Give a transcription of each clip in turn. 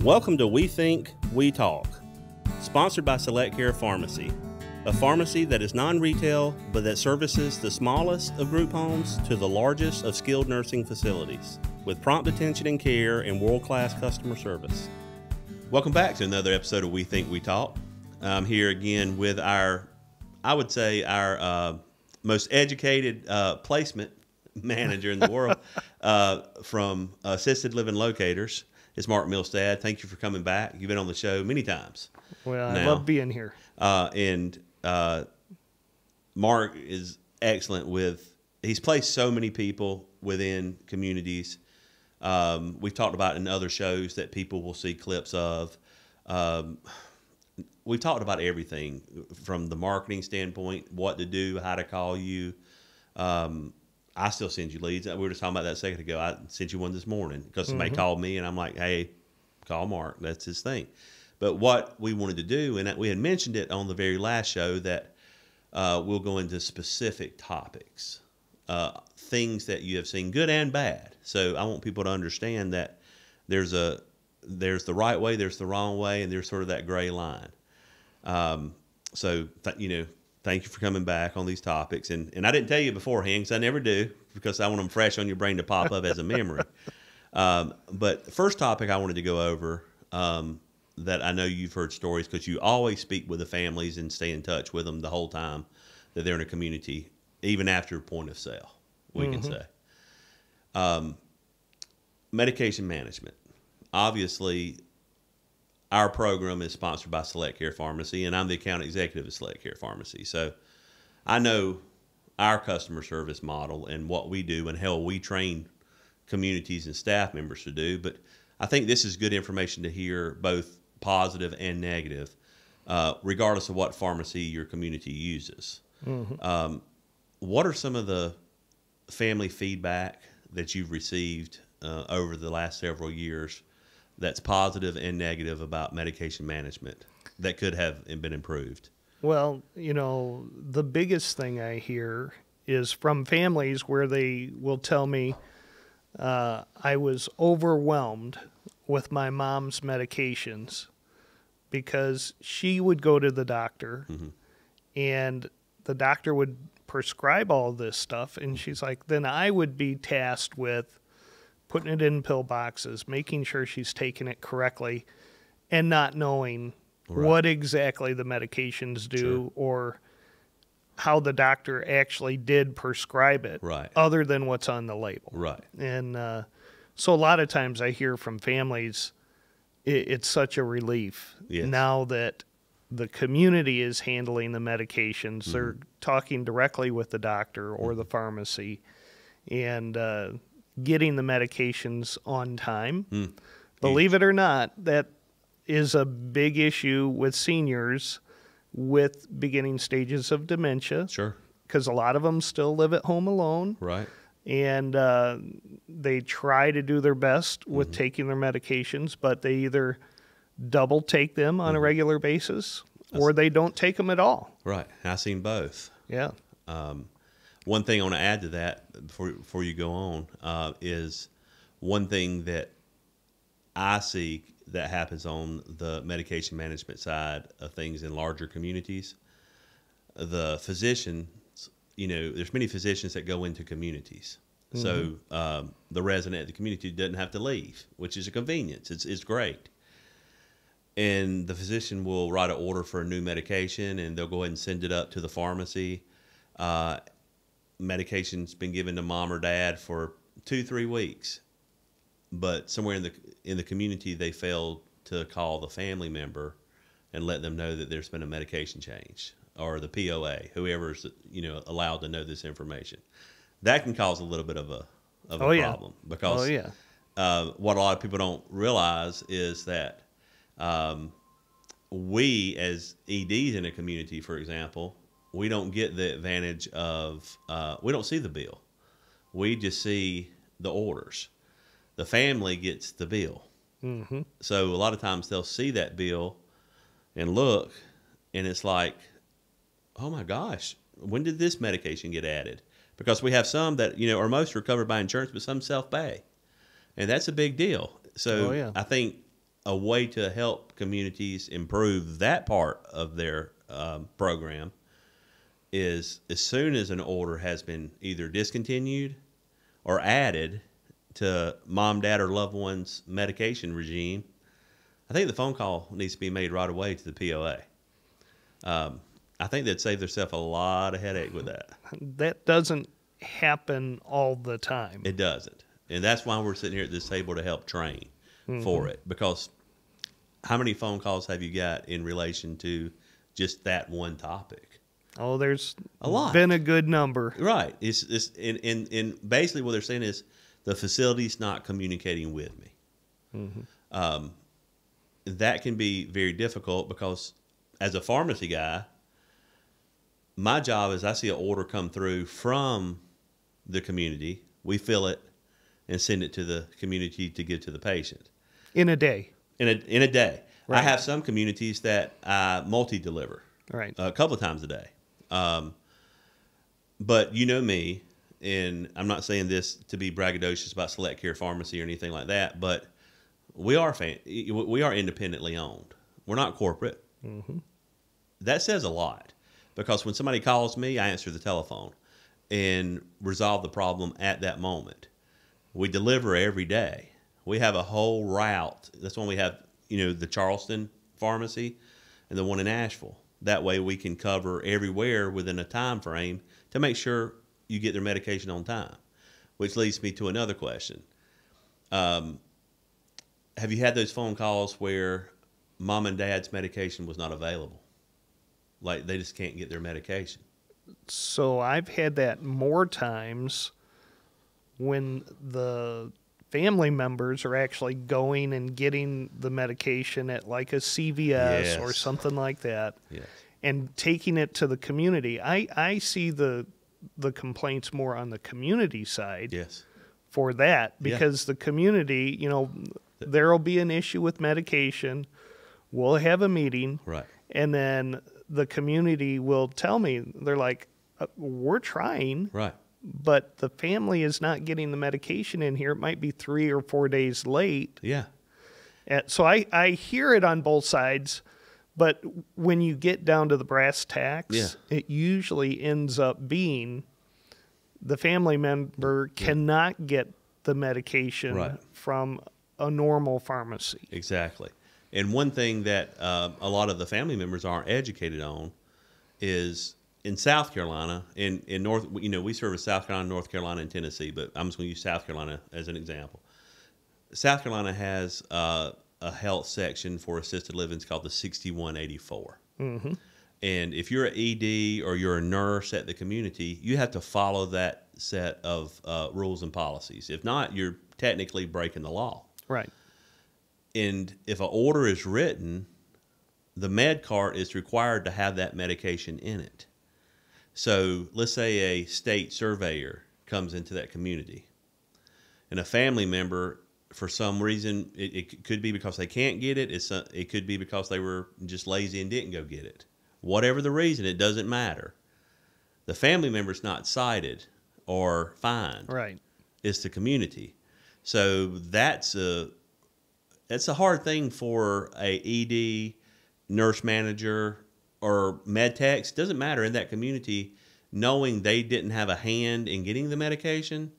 Welcome to We Think, We Talk, sponsored by Select Care Pharmacy, a pharmacy that is non-retail but that services the smallest of group homes to the largest of skilled nursing facilities, with prompt attention and care and world-class customer service. Welcome back to another episode of We Think, We Talk. I'm here again with our most educated placement manager in the world from Assisted Living Locators. It's Mark Milstad. Thank you for coming back. You've been on the show many times. Well, I love being here. And Mark is excellent he's placed so many people within communities. We've talked about in other shows that people will see clips of. We've talked about everything from the marketing standpoint, what to do, how to call you. I still send you leads. We were just talking about that a second ago. I sent you one this morning because somebody called me and I'm like, hey, call Mark. That's his thing. But what we wanted to do, and we had mentioned it on the very last show, that we'll go into specific topics, things that you have seen, good and bad. So I want people to understand that there's the right way, there's the wrong way, and there's sort of that gray line. Thank you for coming back on these topics. And I didn't tell you beforehand, because I never do, because I want them fresh on your brain to pop up as a memory. But the first topic I wanted to go over, that I know you've heard stories, because you always speak with the families and stay in touch with them the whole time that they're in a community, even after point of sale, we can say. Medication management. Obviously, our program is sponsored by Select Care Pharmacy, and I'm the account executive of Select Care Pharmacy. So I know our customer service model and what we do and how we train communities and staff members to do. But I think this is good information to hear, both positive and negative, regardless of what pharmacy your community uses. What are some of the family feedback that you've received over the last several years that's positive and negative about medication management that could have been improved? Well, the biggest thing I hear is from families where they will tell me, I was overwhelmed with my mom's medications because she would go to the doctor and the doctor would prescribe all this stuff. And she's like, then I would be tasked with putting it in pill boxes, making sure she's taking it correctly, and not knowing what exactly the medications do or how the doctor actually did prescribe it, other than what's on the label. And so a lot of times I hear from families, it's such a relief now that the community is handling the medications. They're talking directly with the doctor or the pharmacy and getting the medications on time. Believe it or not, that is a big issue with seniors with beginning stages of dementia. Because a lot of them still live at home alone. And they try to do their best with taking their medications, but they either double take them on a regular basis or they don't take them at all. I've seen both. One thing I want to add to that before you go on is one thing that I see that happens on the medication management side of things in larger communities. The physicians, there's many physicians that go into communities. So the resident of the community doesn't have to leave, which is a convenience. It's great. And the physician will write an order for a new medication, and they'll go ahead and send it up to the pharmacy. Medication's been given to mom or dad for 2-3 weeks, but somewhere in the community they failed to call the family member and let them know that there's been a medication change, or the POA, whoever's allowed to know this information. That can cause a little bit of a problem, because what a lot of people don't realize is that we as EDs in a community, for example, we don't get the advantage of, we don't see the bill. We just see the orders. The family gets the bill. So a lot of times they'll see that bill and look, and it's like, oh my gosh, when did this medication get added? Because we have some that, are most are covered by insurance, but some self-pay. And that's a big deal. So I think a way to help communities improve that part of their program is as soon as an order has been either discontinued or added to mom, dad, or loved one's medication regime, I think the phone call needs to be made right away to the POA. I think they'd save themselves a lot of headache with that. That doesn't happen all the time. It doesn't. And that's why we're sitting here at this table to help train for it. Because how many phone calls have you got in relation to just that one topic? Oh, there's a lot. Been a good number. Right. It's in basically what they're saying is the facility's not communicating with me. That can be very difficult because as a pharmacy guy, my job is I see an order come through from the community. We fill it and send it to the community to give to the patient. In a day. In a day. Right. I have some communities that I multi-deliver. Right. A couple of times a day. But you know me, and I'm not saying this to be braggadocious about Select Care Pharmacy or anything like that, but we are independently owned. We're not corporate. That says a lot because when somebody calls me, I answer the telephone and resolve the problem at that moment. We deliver every day. We have a whole route. That's when we have, the Charleston pharmacy and the one in Asheville. That way we can cover everywhere within a time frame to make sure you get their medication on time, which leads me to another question. Have you had those phone calls where mom and dad's medication was not available? Like they just can't get their medication? So I've had that more times when the family members are actually going and getting the medication at like a CVS or something like that, and taking it to the community. I see the complaints more on the community side for that because the community, there will be an issue with medication. We'll have a meeting, and then the community will tell me, they're like, we're trying. But the family is not getting the medication in here. It might be 3 or 4 days late. So I hear it on both sides, but when you get down to the brass tacks, it usually ends up being the family member cannot get the medication from a normal pharmacy. Exactly. And one thing that a lot of the family members aren't educated on is in South Carolina, in North, we service South Carolina, North Carolina, and Tennessee, but I'm just going to use South Carolina as an example. South Carolina has a health section for assisted living. It's called the 6184. And if you're an ED or you're a nurse at the community, you have to follow that set of rules and policies. If not, you're technically breaking the law. And if an order is written, the med cart is required to have that medication in it. So let's say a state surveyor comes into that community and a family member, for some reason, it could be because they can't get it. It could be because they were just lazy and didn't go get it. Whatever the reason, it doesn't matter. The family member's not cited or fined. It's the community. So that's a hard thing for a ED, nurse manager, or med techs, doesn't matter, in that community, knowing they didn't have a hand in getting the medication,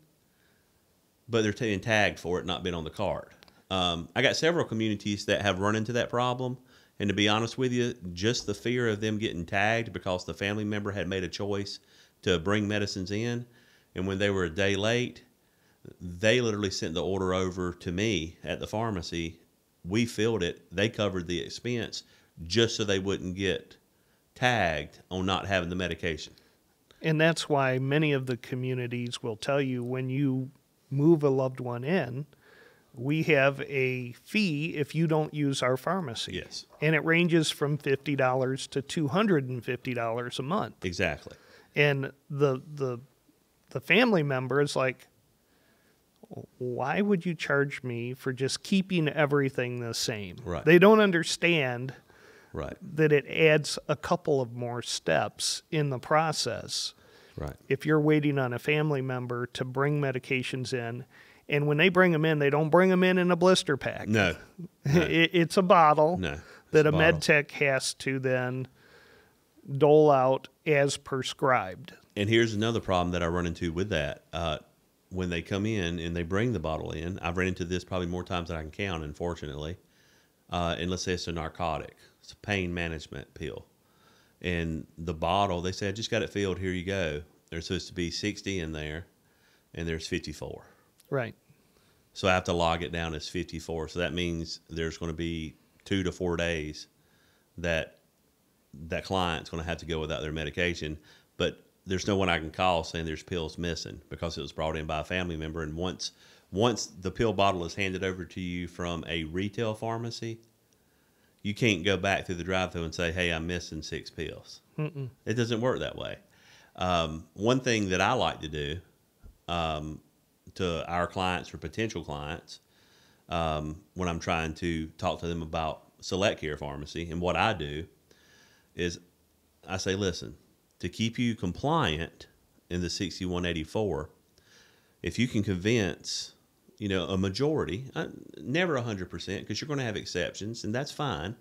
but they're being tagged for it not being on the card. I got several communities that have run into that problem, and to be honest with you, just the fear of them getting tagged because the family member had made a choice to bring medicines in, and when they were a day late, they literally sent the order over to me at the pharmacy. We filled it. They covered the expense just so they wouldn't get tagged on not having the medication. And that's why many of the communities will tell you when you move a loved one in, we have a fee if you don't use our pharmacy. And it ranges from $50 to $250 a month. Exactly. And the family member is like, why would you charge me for just keeping everything the same? They don't understand that it adds a couple of more steps in the process. If you're waiting on a family member to bring medications in And when they bring them in, they don't bring them in a blister pack. No. It's a bottle No. that a med tech has to then dole out as prescribed. And here's another problem that I run into with that. When they come in and they bring the bottle in, I've run into this probably more times than I can count, unfortunately. And let's say it's a narcotic. It's a pain management pill. And the bottle, they say, I just got it filled. Here you go. There's supposed to be 60 in there, and there's 54. Right. So I have to log it down as 54. So that means there's going to be 2 to 4 days that that client's going to have to go without their medication. But there's no one I can call saying there's pills missing because it was brought in by a family member. And once the pill bottle is handed over to you from a retail pharmacy, you can't go back through the drive-thru and say, hey, I'm missing 6 pills. Mm-mm. It doesn't work that way. One thing that I like to do to our clients or potential clients when I'm trying to talk to them about Select Care Pharmacy, and what I do is I say, listen, to keep you compliant in the 6184, if you can convince, a majority, never 100%, because you're going to have exceptions, and that's fine.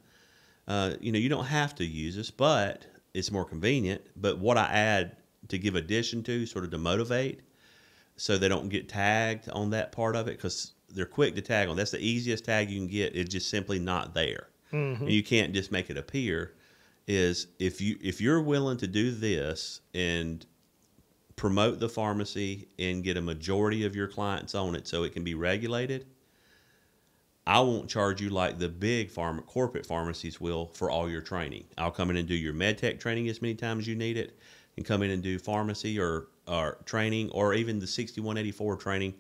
You don't have to use this, but it's more convenient. But what I add to give addition to, sort of to motivate, so they don't get tagged on that part of it, because they're quick to tag on. That's the easiest tag you can get. It's just simply not there. Mm-hmm. And you can't just make it appear. Is if you're willing to do this and promote the pharmacy and get a majority of your clients on it so it can be regulated, I won't charge you like the big corporate pharmacies will for all your training. I'll come in and do your med tech training as many times as you need it, and come in and do pharmacy or training, or even the 6184 training,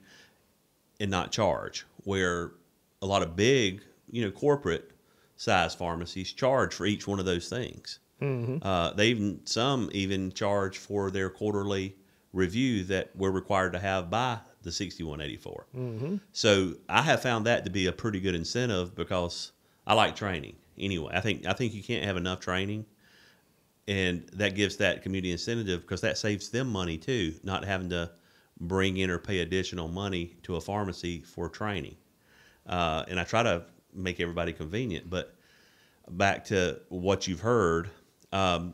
and not charge. Where a lot of big, corporate size pharmacies charge for each one of those things. Mm-hmm. Some even charge for their quarterly review that we're required to have by the 6184. Mm-hmm. So I have found that to be a pretty good incentive, because I like training anyway. I think you can't have enough training, and that gives that community incentive, because that saves them money too, not having to bring in or pay additional money to a pharmacy for training. And I try to make everybody convenient. But back to what you've heard, a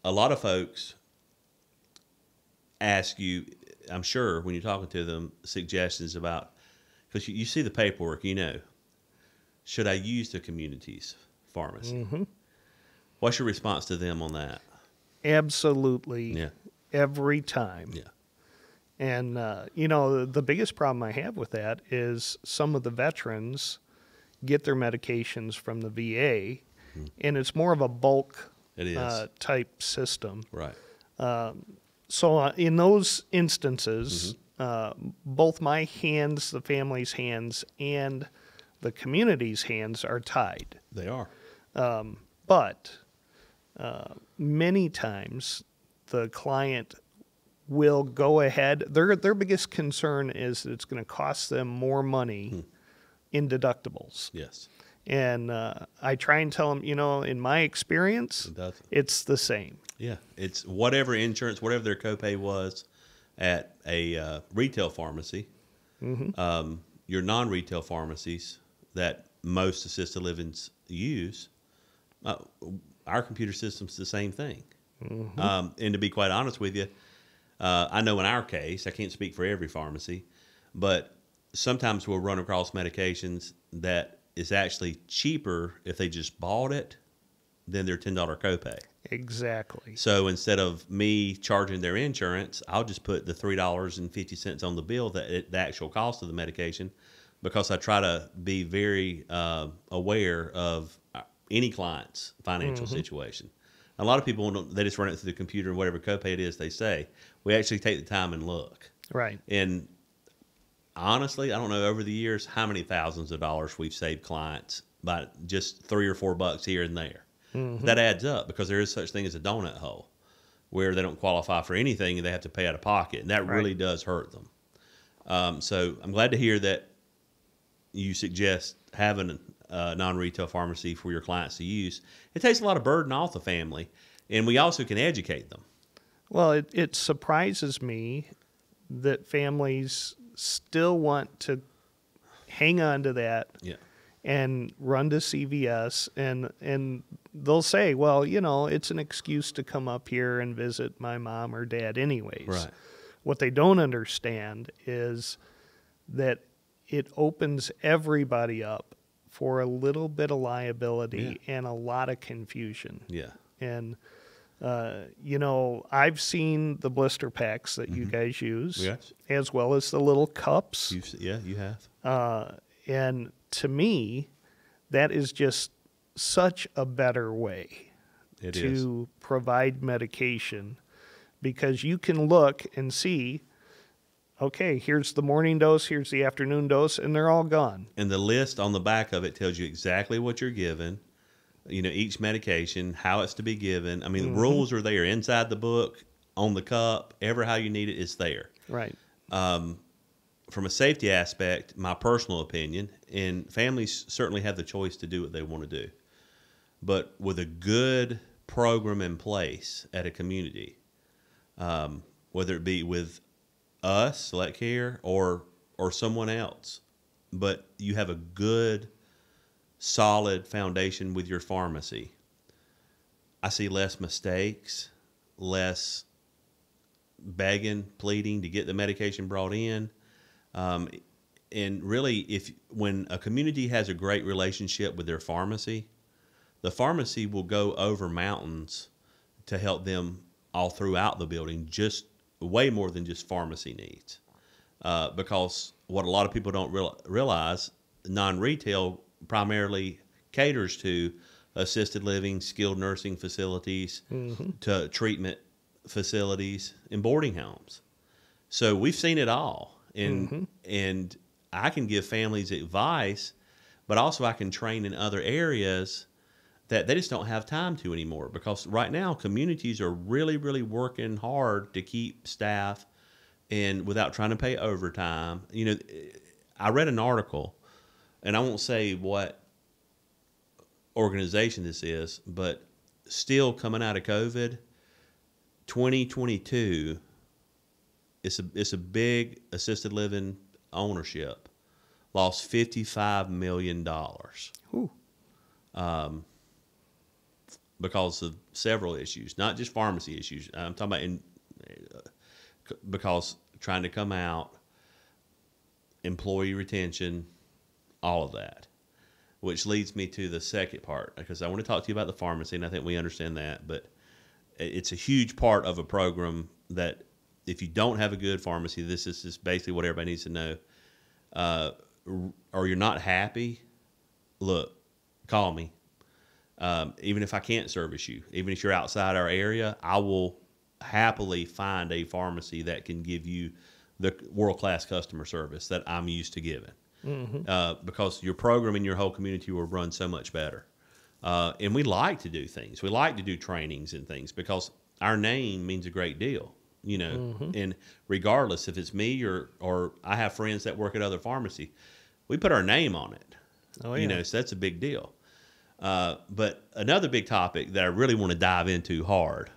lot of folks ask you, I'm sure, when you're talking to them, suggestions about, because you see the paperwork, should I use the community's pharmacy? Mm-hmm. What's your response to them on that? Absolutely. Yeah. Every time. Yeah. And, the biggest problem I have with that is some of the veterans get their medications from the VA, and it's more of a bulk It is. type system. Right. So in those instances, both my hands, the family's hands, and the community's hands are tied. They are. But many times the client will go ahead. Their biggest concern is that it's going to cost them more money in deductibles. Yes. And I try and tell them, in my experience, it's the same. Yeah. It's whatever insurance, whatever their copay was at a retail pharmacy, your non-retail pharmacies that most assisted livings use, our computer system's the same thing. And to be quite honest with you, I know in our case, I can't speak for every pharmacy, but sometimes we'll run across medications that is actually cheaper if they just bought it than their $10 copay. Exactly. So instead of me charging their insurance, I'll just put the $3.50 on the bill, the actual cost of the medication, because I try to be very aware of any client's financial situation. A lot of people, they just run it through the computer, and whatever copay it is they say. We actually take the time and look. Right. And honestly, I don't know over the years how many thousands of dollars we've saved clients by just $3 or $4 here and there. That adds up, because there is such thing as a donut hole where they don't qualify for anything and they have to pay out of pocket, and that really does hurt them. So I'm glad to hear that you suggest having a non-retail pharmacy for your clients to use. It takes a lot of burden off the family, and we also can educate them. Well, it surprises me that families still want to hang on to that Yeah. and run to CVS, and they'll say, well, it's an excuse to come up here and visit my mom or dad anyways. Right. What they don't understand is that it opens everybody up for a little bit of liability and a lot of confusion. Yeah. And, I've seen the blister packs that you guys use, Yes. as well as the little cups. You have. And to me, that is just such a better way It to is. provide medication, because you can look and see, okay, here's the morning dose, here's the afternoon dose, and they're all gone. And the list on the back of it tells you exactly what you're given, each medication, how it's to be given. I mean, the rules are there inside the book, on the cup, ever how you need it is there. Right. From a safety aspect, my personal opinion, and families certainly have the choice to do what they want to do. But with a good program in place at a community, whether it be with us, Select Care, or someone else, but you have a good, solid foundation with your pharmacy, I see less mistakes, less begging, pleading to get the medication brought in. And really, when a community has a great relationship with their pharmacy, the pharmacy will go over mountains to help them all throughout the building, just way more than just pharmacy needs. Because what a lot of people don't realize, non-retail primarily caters to assisted living, skilled nursing facilities, to treatment facilities, and boarding homes. So we've seen it all. And I can give families advice, but also I can train in other areas that they just don't have time to anymore, because right now communities are really, really working hard to keep staff and without trying to pay overtime. I read an article, and I won't say what organization this is, but still coming out of COVID, 2022, it's a big assisted living ownership lost $55 million. Ooh. Because of several issues, not just pharmacy issues. I'm talking about because trying to come out, employee retention, all of that, which leads me to the second part, because I want to talk to you about the pharmacy, and I think we understand that, but it's a huge part of a program that if you don't have a good pharmacy, this is just basically what everybody needs to know, or you're not happy, look, call me. Even if I can't service you, even if you're outside our area, I will happily find a pharmacy that can give you the world-class customer service that I'm used to giving. Because your program and your whole community will run so much better. And we like to do things. We like to do trainings and things because our name means a great deal, and regardless if it's me or I have friends that work at other pharmacy, we put our name on it, Oh, yeah. so that's a big deal. But another big topic that I really want to dive into hard,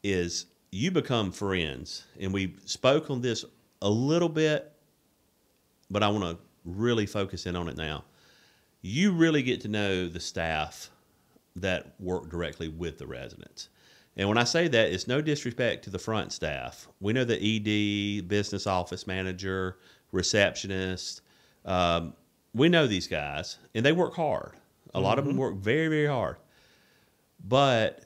is you become friends. And we spoke on this a little bit, but I want to really focus in on it now. You really get to know the staff that work directly with the residents. And when I say that, it's no disrespect to the front staff. We know the ED, business office manager, receptionist, we know these guys, and they work hard. A lot of them work very, very hard. But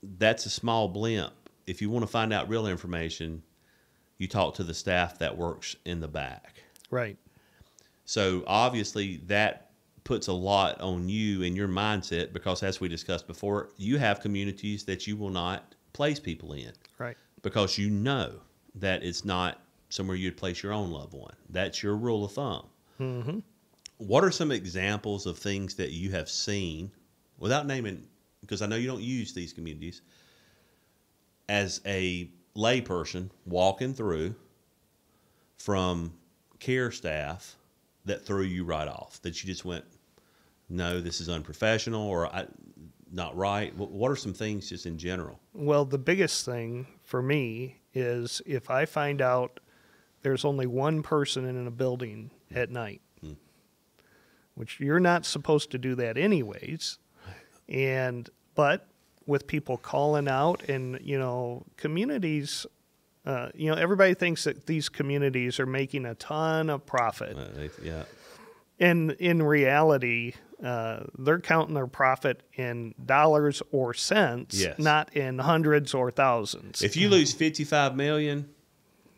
that's a small blimp. If you want to find out real information, you talk to the staff that works in the back. Right. So obviously that puts a lot on you and your mindset because, as we discussed before, you have communities that you will not place people in. Right. Because you know that it's not somewhere you'd place your own loved one. That's your rule of thumb. Mm-hmm. What are some examples of things that you have seen, without naming, because I know you don't use these communities, as a layperson walking through from care staff that threw you right off, that you just went, no, this is unprofessional or not right? What are some things just in general? Well, the biggest thing for me is if I find out there's only one person in a building at night, which you're not supposed to do that anyways. But with people calling out and, communities, everybody thinks that these communities are making a ton of profit. Yeah. And in reality, they're counting their profit in dollars or cents, Yes. not in hundreds or thousands. If you lose $55 million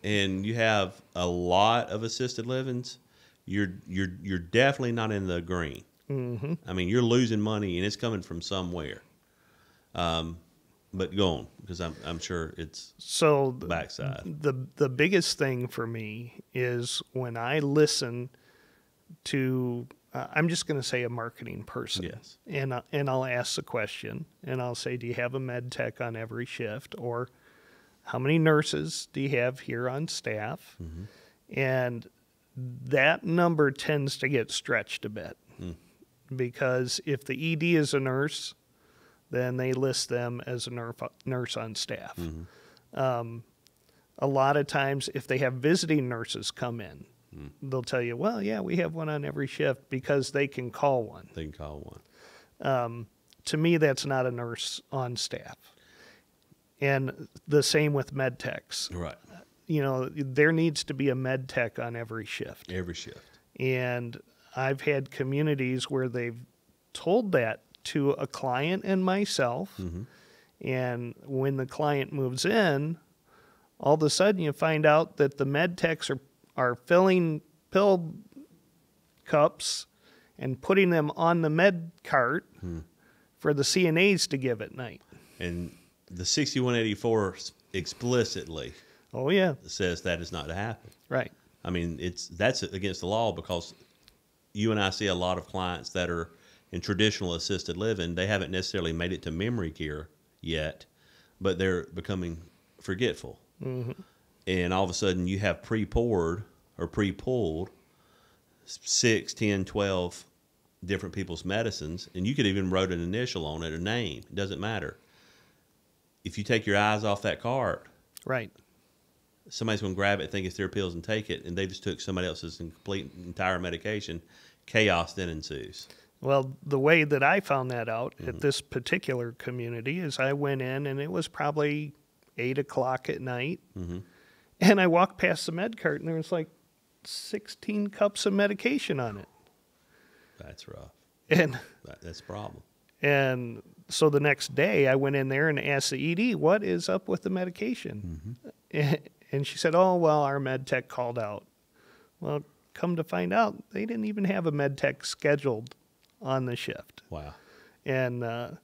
and you have a lot of assisted livings, you're definitely not in the green. Mm-hmm. I mean, you're losing money and it's coming from somewhere. But go on, because I'm sure it's so the backside. The biggest thing for me is when I listen to I'm just going to say a marketing person. Yes. And I'll ask the question, and I'll say, do you have a med tech on every shift, or how many nurses do you have here on staff? Mm-hmm. And that number tends to get stretched a bit because if the ED is a nurse, then they list them as a nurse on staff. Mm-hmm. A lot of times, if they have visiting nurses come in, they'll tell you, well, yeah, we have one on every shift because they can call one. They can call one. To me, that's not a nurse on staff. And the same with med techs. Right. There needs to be a med tech on every shift. Every shift. And I've had communities where they've told that to a client and myself. Mm-hmm. And when the client moves in, all of a sudden you find out that the med techs are filling pill cups and putting them on the med cart for the CNAs to give at night. And the 6184 explicitly says that is not to happen. Right. I mean, that's against the law because you and I see a lot of clients that are in traditional assisted living. They haven't necessarily made it to memory care yet, but they're becoming forgetful. Mm-hmm. And all of a sudden you have pre-poured or pre-pulled 6, 10, 12 different people's medicines, and you could even wrote an initial on it, a name. It doesn't matter. If you take your eyes off that cart, right, somebody's going to grab it, think it's their pills, and take it, and they just took somebody else's entire medication. Chaos then ensues. Well, the way that I found that out at this particular community is I went in, and it was probably 8 o'clock at night, and I walked past the med cart, and there was like 16 cups of medication on it. That's rough. And that's a problem. And so the next day I went in there and asked the ED, what is up with the medication? And she said, oh, well, our med tech called out. Well, come to find out, they didn't even have a med tech scheduled on the shift. Wow. And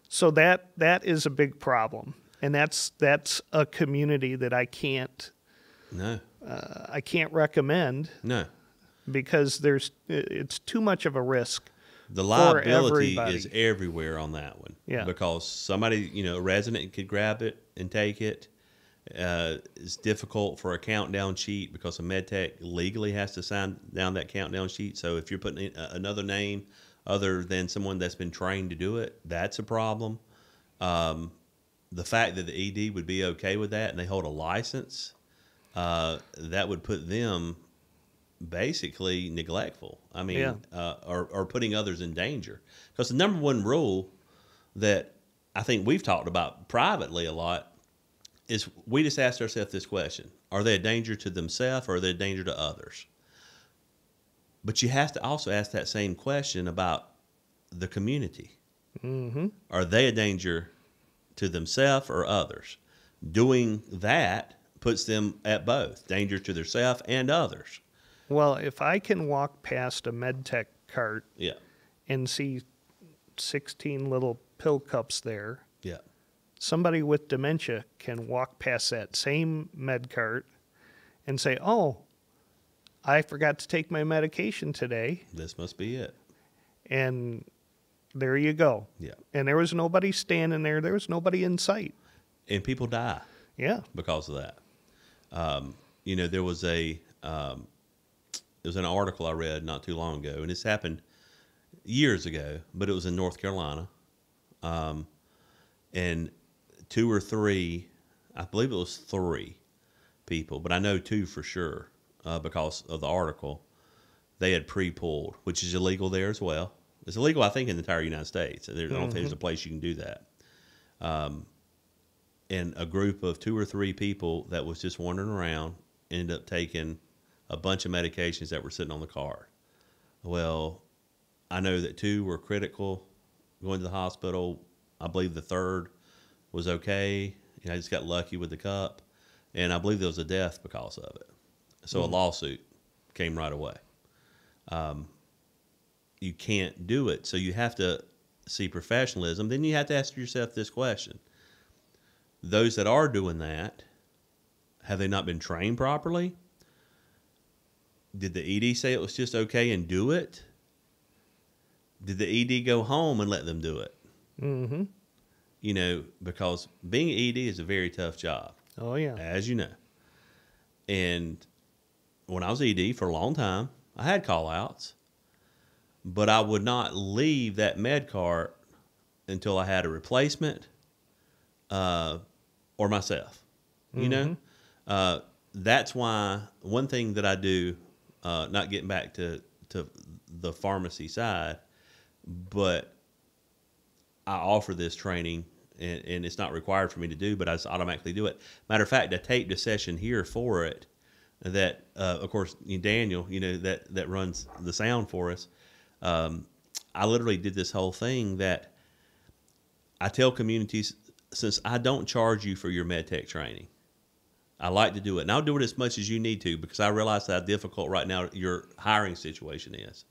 so that is a big problem. And that's a community that I can't recommend. No. Because it's too much of a risk. The liability is everywhere on that one. Yeah. Because somebody, a resident could grab it and take it. It's difficult for a countdown sheet because a med tech legally has to sign down that countdown sheet. So if you're putting in another name other than someone that's been trained to do it, that's a problem. The fact that the ED would be okay with that and they hold a license, that would put them basically neglectful. I mean, or putting others in danger. Because the number one rule that I think we've talked about privately a lot is we just asked ourselves this question: are they a danger to themselves or are they a danger to others? But you have to also ask that same question about the community. Mm-hmm. Are they a danger to themselves or others? Doing that puts them at both, danger to themselves and others. Well, if I can walk past a med tech cart and see 16 little pill cups there, somebody with dementia can walk past that same med cart and say, oh, I forgot to take my medication today. This must be it. And there you go. Yeah. And there was nobody standing there. There was nobody in sight. And people die. Yeah. Because of that. There was an article I read not too long ago, and this happened years ago, but it was in North Carolina. And 2 or 3, I believe it was 3 people, but I know 2 for sure, because of the article, they had pre-pulled, which is illegal there as well. It's illegal, I think, in the entire United States. I don't think there's a place you can do that. And a group of 2 or 3 people that was just wandering around ended up taking a bunch of medications that were sitting on the card. Well, I know that 2 were critical, going to the hospital. I believe the 3rd was okay. I just got lucky with the cup. And I believe there was a death because of it. So a lawsuit came right away. You can't do it. So you have to see professionalism. Then you have to ask yourself this question. Those that are doing that, have they not been trained properly? Did the ED say it was just okay and do it? Did the ED go home and let them do it? Mm-hmm. You know, because being an ED is a very tough job. Oh, yeah. As you know. And when I was ED for a long time, I had call-outs, but I would not leave that med cart until I had a replacement or myself. You know? That's why one thing that I do, not getting back to the pharmacy side, but I offer this training, and it's not required for me to do, but I just automatically do it. Matter of fact, I taped a session here for it that, of course, Daniel, you know, that runs the sound for us. I literally did this whole thing that I tell communities, since I don't charge you for your med tech training, I like to do it. And I'll do it as much as you need to, because I realize how difficult right now your hiring situation is.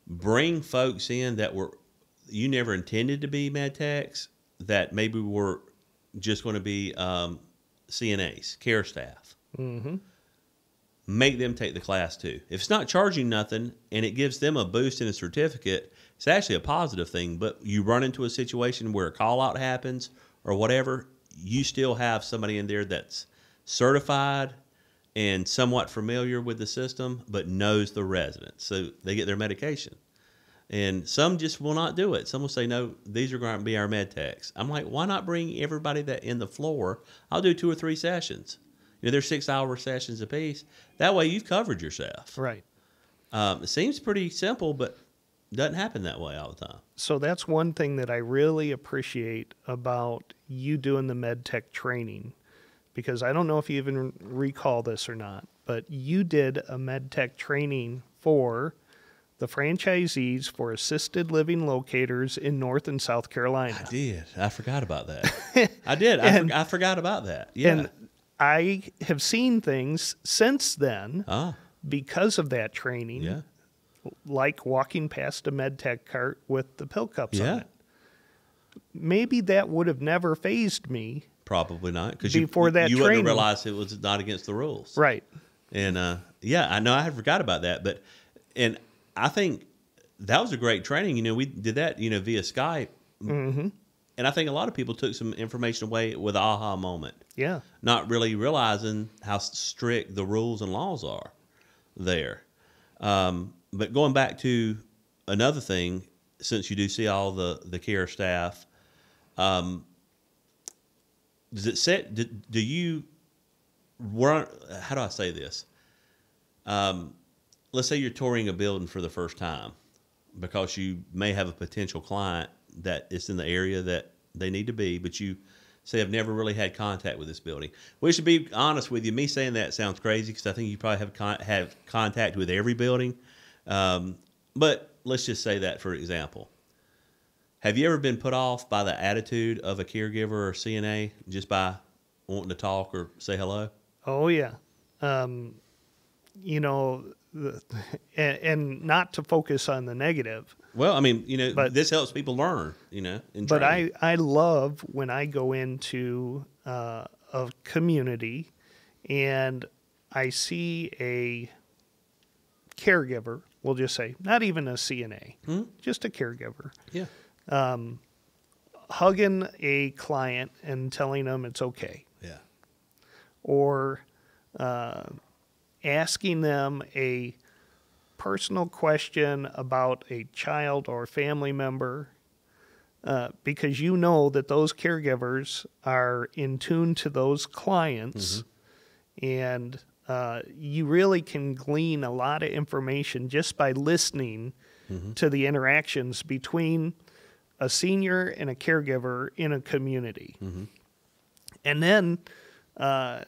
Bring folks in that you never intended to be med techs, that maybe were just going to be CNAs, care staff. Make them take the class too. If it's not charging nothing and it gives them a boost in a certificate, it's actually a positive thing. But you run into a situation where a call out happens or whatever, you still have somebody in there that's certified and somewhat familiar with the system, but knows the residents. So they get their medication. And some just will not do it. Some will say, no, these are going to be our med techs. I'm like, why not bring everybody that in the floor? I'll do 2 or 3 sessions. You know, they're 6-hour sessions apiece. That way you've covered yourself. Right. It seems pretty simple, but doesn't happen that way all the time. So that's one thing that I really appreciate about you doing the med tech training, because I don't know if you even recall this or not, but you did a med tech training for the franchisees for assisted living locators in North and South Carolina. I did. I forgot about that. I did. I forgot about that. Yeah. And I have seen things since then because of that training. Yeah. Like walking past a med tech cart with the pill cups on Yeah. it. Maybe that would have never fazed me. Probably not. Because Before that you wouldn't training. have realized it was not against the rules. Right. And yeah, I know I had forgot about that. And I think that was a great training. You know, we did that, you know, via Skype. Mm-hmm. And I think a lot of people took some information away with an aha moment. Yeah. Not really realizing how strict the rules and laws are there. But going back to another thing, since you do see all the care staff, does it set, do you, how do I say this? Let's say you're touring a building for the first time because you may have a potential client that is in the area that they need to be, but you say, I've never really had contact with this building. We should be honest with you. Me saying that sounds crazy because I think you probably have contact with every building. But let's just say that, for example. Have you ever been put off by the attitude of a caregiver or CNA just by wanting to talk or say hello? Oh, yeah. You know, and not to focus on the negative. Well, I mean, you know, this helps people learn, you know. But I love when I go into a community and I see a caregiver, we'll just say, not even a CNA, just a caregiver. Yeah. Hugging a client and telling them it's okay. Yeah. Or asking them a personal question about a child or family member, because you know that those caregivers are in tune to those clients, and you really can glean a lot of information just by listening to the interactions between a senior and a caregiver in a community. And then that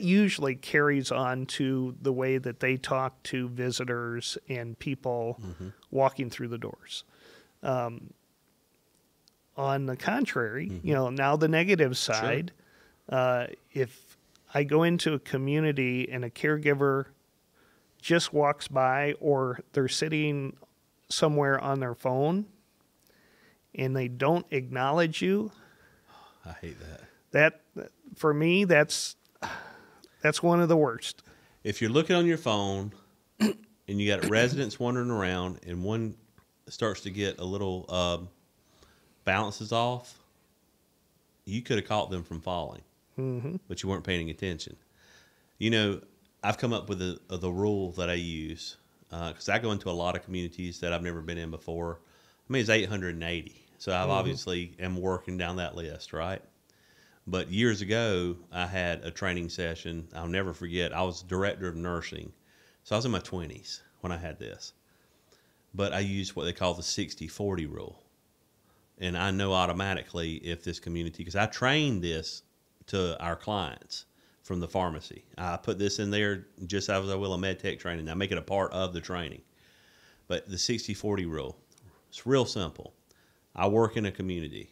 usually carries on to the way that they talk to visitors and people walking through the doors. On the contrary, now the negative side, if I go into a community and a caregiver just walks by, or they're sitting somewhere on their phone and they don't acknowledge you, I hate that. That, for me, that's one of the worst. If you're looking on your phone and you got residents wandering around and one starts to get a little balances off, you could have caught them from falling, but you weren't paying attention. I've come up with the rule that I use because I go into a lot of communities that I've never been in before. I mean, it's 880. So I've obviously am working down that list, right? But years ago, I had a training session. I'll never forget. I was director of nursing. So I was in my 20s when I had this. But I used what they call the 60-40 rule. And I know automatically if this community, because I trained this to our clients from the pharmacy. I put this in there just as I will a med tech training. I make it a part of the training. But the 60-40 rule, it's real simple. I work in a community,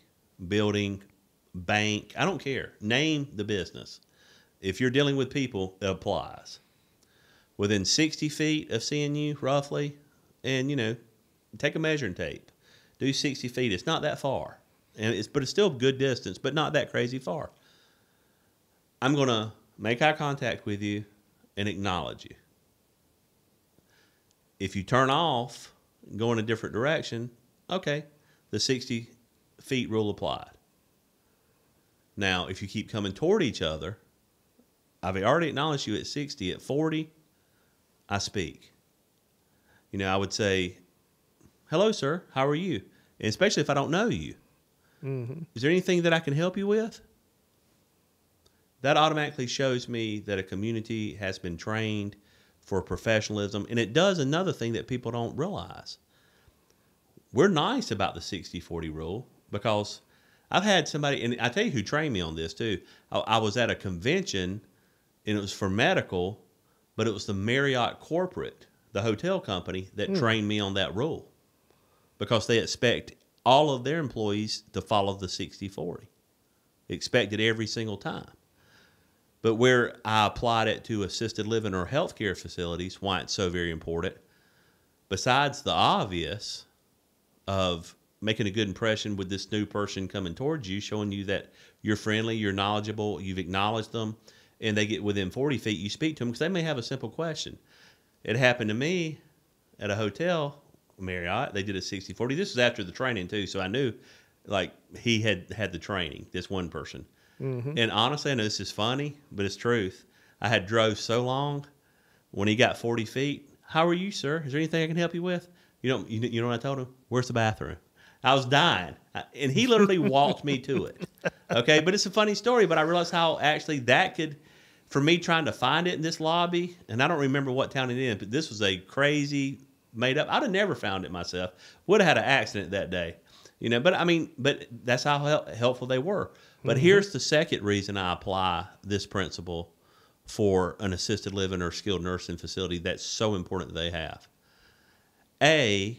building, bank, I don't care. Name the business. If you're dealing with people, it applies. Within 60 feet of seeing you, roughly, and, take a measuring tape. Do 60 feet. It's not that far. But it's still good distance, but not that crazy far. I'm going to make eye contact with you and acknowledge you. If you turn off, go in a different direction, okay, the 60 feet rule applied. Now, if you keep coming toward each other, I've already acknowledged you at 60. At 40, I speak. I would say, hello, sir, how are you? And especially if I don't know you. Is there anything that I can help you with? That automatically shows me that a community has been trained for professionalism. And it does another thing that people don't realize. We're nice about the 60-40 rule because I've had somebody, and I tell you who trained me on this too. I was at a convention, and it was for medical, but it was the Marriott corporate, the hotel company, that trained me on that rule because they expect all of their employees to follow the 60-40. Expect it every single time. But where I applied it to assisted living or healthcare facilities, why it's so very important, besides the obvious of making a good impression with this new person coming towards you, showing you that you're friendly, you're knowledgeable, you've acknowledged them, and they get within 40 feet, you speak to them because they may have a simple question. It happened to me at a hotel, Marriott. They did a 60-40. This was after the training too, so I knew he had the training, this one person. And honestly, I know this is funny, but it's truth. I had drove so long, when he got 40 feet, how are you, sir? Is there anything I can help you with? You know what I told him? Where's the bathroom? I was dying. And he literally walked me to it. Okay, but it's a funny story, but I realized how actually that could, for me trying to find it in this lobby, and I don't remember what town it is, but this was a crazy made up. I'd have never found it myself. Would have had an accident that day. But that's how helpful they were. But here's the second reason I apply this principle for an assisted living or skilled nursing facility that's so important that they have. A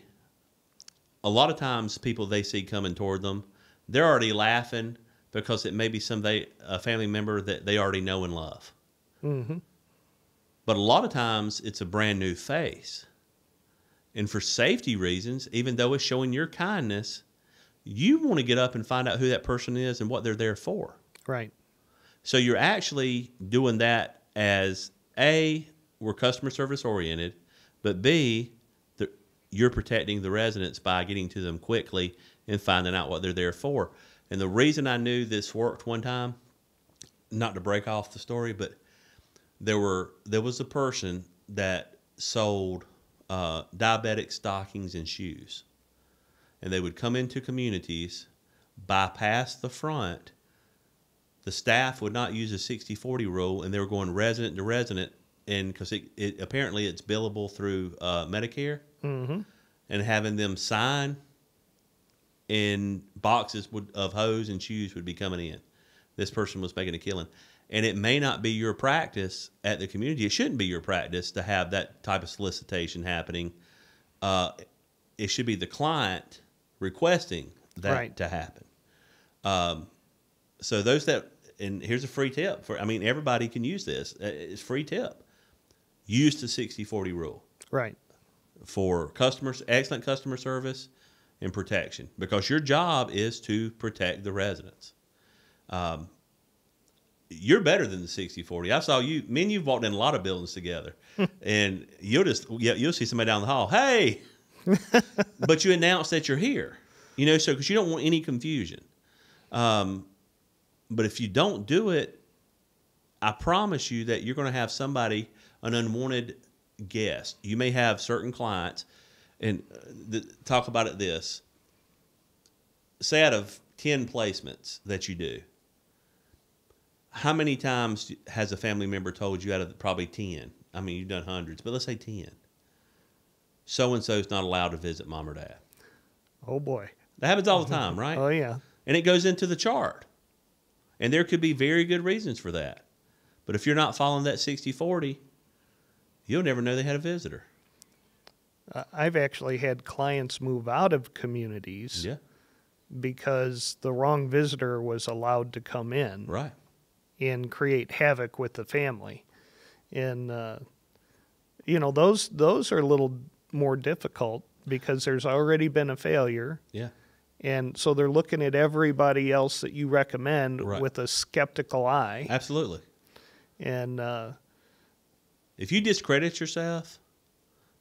lot of times people they see coming toward them, they're already laughing because it may be a family member that they already know and love. But a lot of times it's a brand new face. And for safety reasons, even though it's showing your kindness, you want to get up and find out who that person is and what they're there for. Right. So you're actually doing that as A, we're customer service oriented, but B, you're protecting the residents by getting to them quickly and finding out what they're there for. And the reason I knew this worked one time, not to break off the story, but there was a person that sold diabetic stockings and shoes. And they would come into communities, bypass the front, the staff would not use a 60/40 rule, and they were going resident to resident, and because it apparently it's billable through Medicare, and having them sign, and boxes of hose and shoes would be coming in. This person was making a killing. And it may not be your practice at the community. It shouldn't be your practice to have that type of solicitation happening. It should be the client requesting that to happen. So those that, and here's a free tip for, I mean, everybody can use this. It's a free tip. Use the 60/40 rule. Right. For customers, excellent customer service and protection, because your job is to protect the residents. You're better than the 60/40. I saw you, me and you've walked in a lot of buildings together, and you'll see somebody down the hall, hey, but you announce that you're here, so because you don't want any confusion. But if you don't do it, I promise you that you're going to have somebody, an unwanted guest. You may have certain clients, and talk about it this. Say out of 10 placements that you do, how many times has a family member told you out of probably 10? I mean, you've done hundreds, but let's say 10. So-and-so's not allowed to visit mom or dad. Oh, boy. That happens all the time, right? Oh, yeah. And it goes into the chart. And there could be very good reasons for that. But if you're not following that 60/40, you'll never know they had a visitor. I've actually had clients move out of communities because the wrong visitor was allowed to come in. Right. And create havoc with the family. And, those are a little more difficult because there's already been a failure. Yeah. And so they're looking at everybody else that you recommend with a skeptical eye. Absolutely. And if you discredit yourself,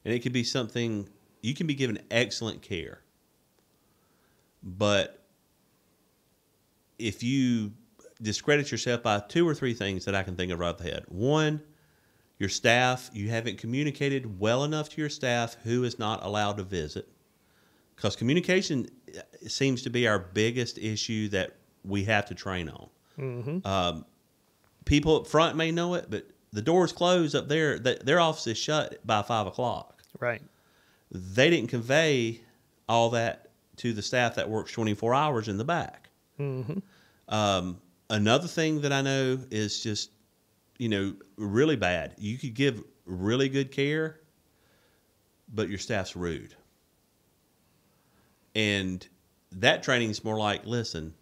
and it could be something, you can be given excellent care. But if you discredit yourself by 2 or 3 things that I can think of right off the head. One, your staff, you haven't communicated well enough to your staff who is not allowed to visit. Because communication seems to be our biggest issue that we have to train on. People up front may know it, but the door's closed up there. Their office is shut by 5 o'clock. Right. They didn't convey all that to the staff that works 24 hours in the back. Another thing that I know is just, really bad. You could give really good care, but your staff's rude. And that training is more like, listen,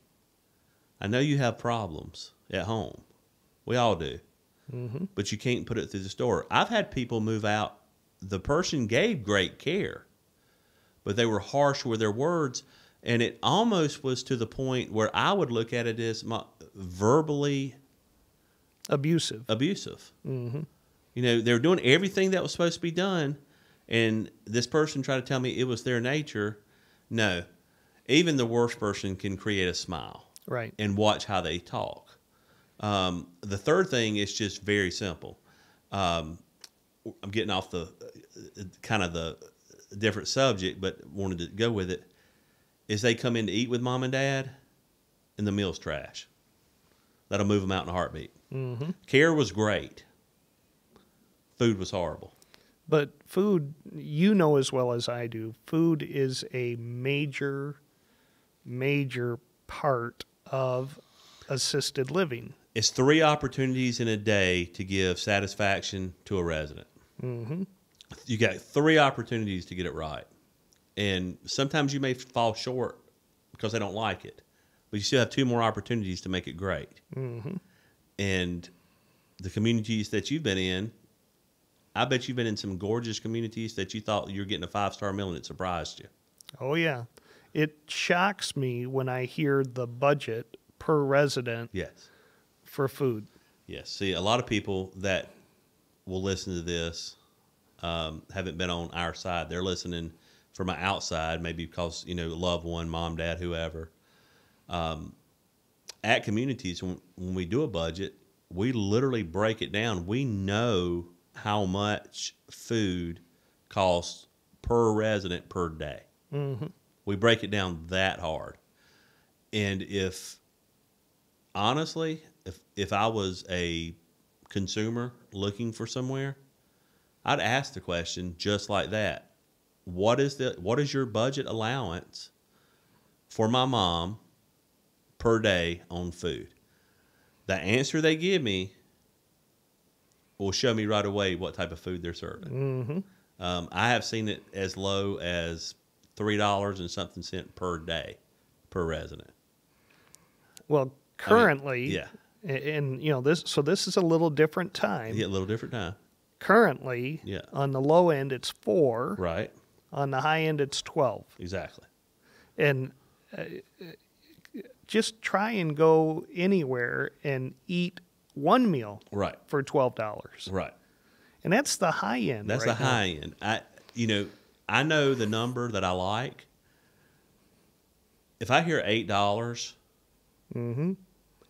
I know you have problems at home. We all do. But you can't put it through the store. I've had people move out. The person gave great care, but they were harsh with their words. And it almost was to the point where I would look at it as verbally abusive. They were doing everything that was supposed to be done, and this person tried to tell me it was their nature. No, even the worst person can create a smile. Right. And watch how they talk. The third thing is just very simple. I'm getting off the kind of the different subject, but wanted to go with it. Is they come in to eat with mom and dad, and the meal's trash. That'll move them out in a heartbeat. Care was great. Food was horrible. But food, as well as I do, food is a major, major part of assisted living. It's 3 opportunities in a day to give satisfaction to a resident. You got 3 opportunities to get it right. And sometimes you may fall short because they don't like it. But you still have 2 more opportunities to make it great. And the communities that you've been in, I bet you've been in some gorgeous communities that you thought you were getting a 5-star meal and it surprised you. Oh, yeah. It shocks me when I hear the budget per resident for food. Yes. See, a lot of people that will listen to this haven't been on our side. They're listening from my outside, maybe because, loved one, mom, dad, whoever. At communities, when we do a budget, we literally break it down. We know how much food costs per resident per day. We break it down that hard. And honestly, if I was a consumer looking for somewhere, I'd ask the question just like that. What is your budget allowance for my mom per day on food? The answer they give me will show me right away what type of food they're serving. I have seen it as low as $3 and something cent per day per resident. Well, currently, yeah, and this is a little different time. yeah, a little different time. Currently, Yeah, on the low end it's 4, right, on the high end it's 12. exactly. And just try and go anywhere and eat one meal Right, for $12. right. And that's the high end. That's right the now. high end. I know the number that I like. If I hear $8,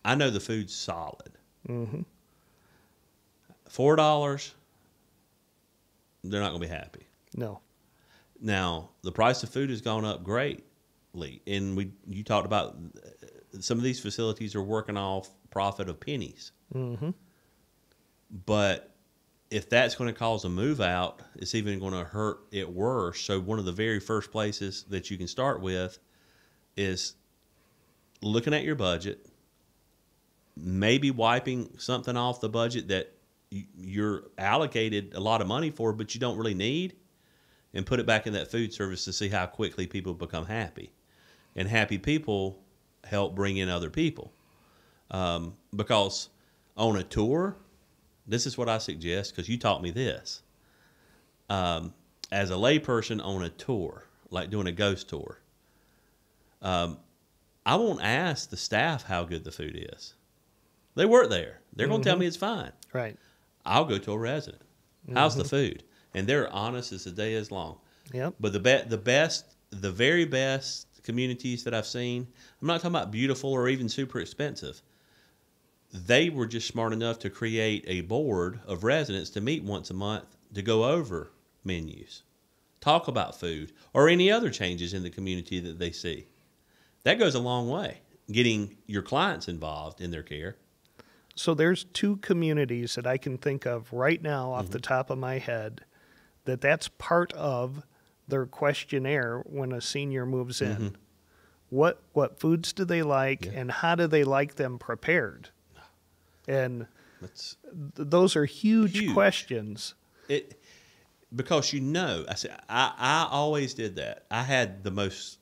I know the food's solid. $4, they're not going to be happy. No. Now, the price of food has gone up greatly, and you talked about some of these facilities are working off profit of pennies. But if that's going to cause a move out, it's even going to hurt it worse. So one of the very first places that you can start with is looking at your budget, maybe wiping something off the budget that you're allocated a lot of money for, but you don't really need, and put it back in that food service to see how quickly people become happy. And happy people help bring in other people. Because on a tour, this is what I suggest, because you taught me this. As a layperson on a tour, like doing a ghost tour, I won't ask the staff how good the food is. They work there. They're going to tell me it's fine. Right. I'll go to a resident. How's the food? And they're honest as the day is long. Yep. But the very best communities that I've seen, I'm not talking about beautiful or even super expensive. They were just smart enough to create a board of residents to meet once a month to go over menus, talk about food, or any other changes in the community that they see. That goes a long way, getting your clients involved in their care. So there's 2 communities that I can think of right now off the top of my head that's part of their questionnaire when a senior moves in. What foods do they like, and how do they like them prepared? And those are huge questions. Because I always did that. I had the most,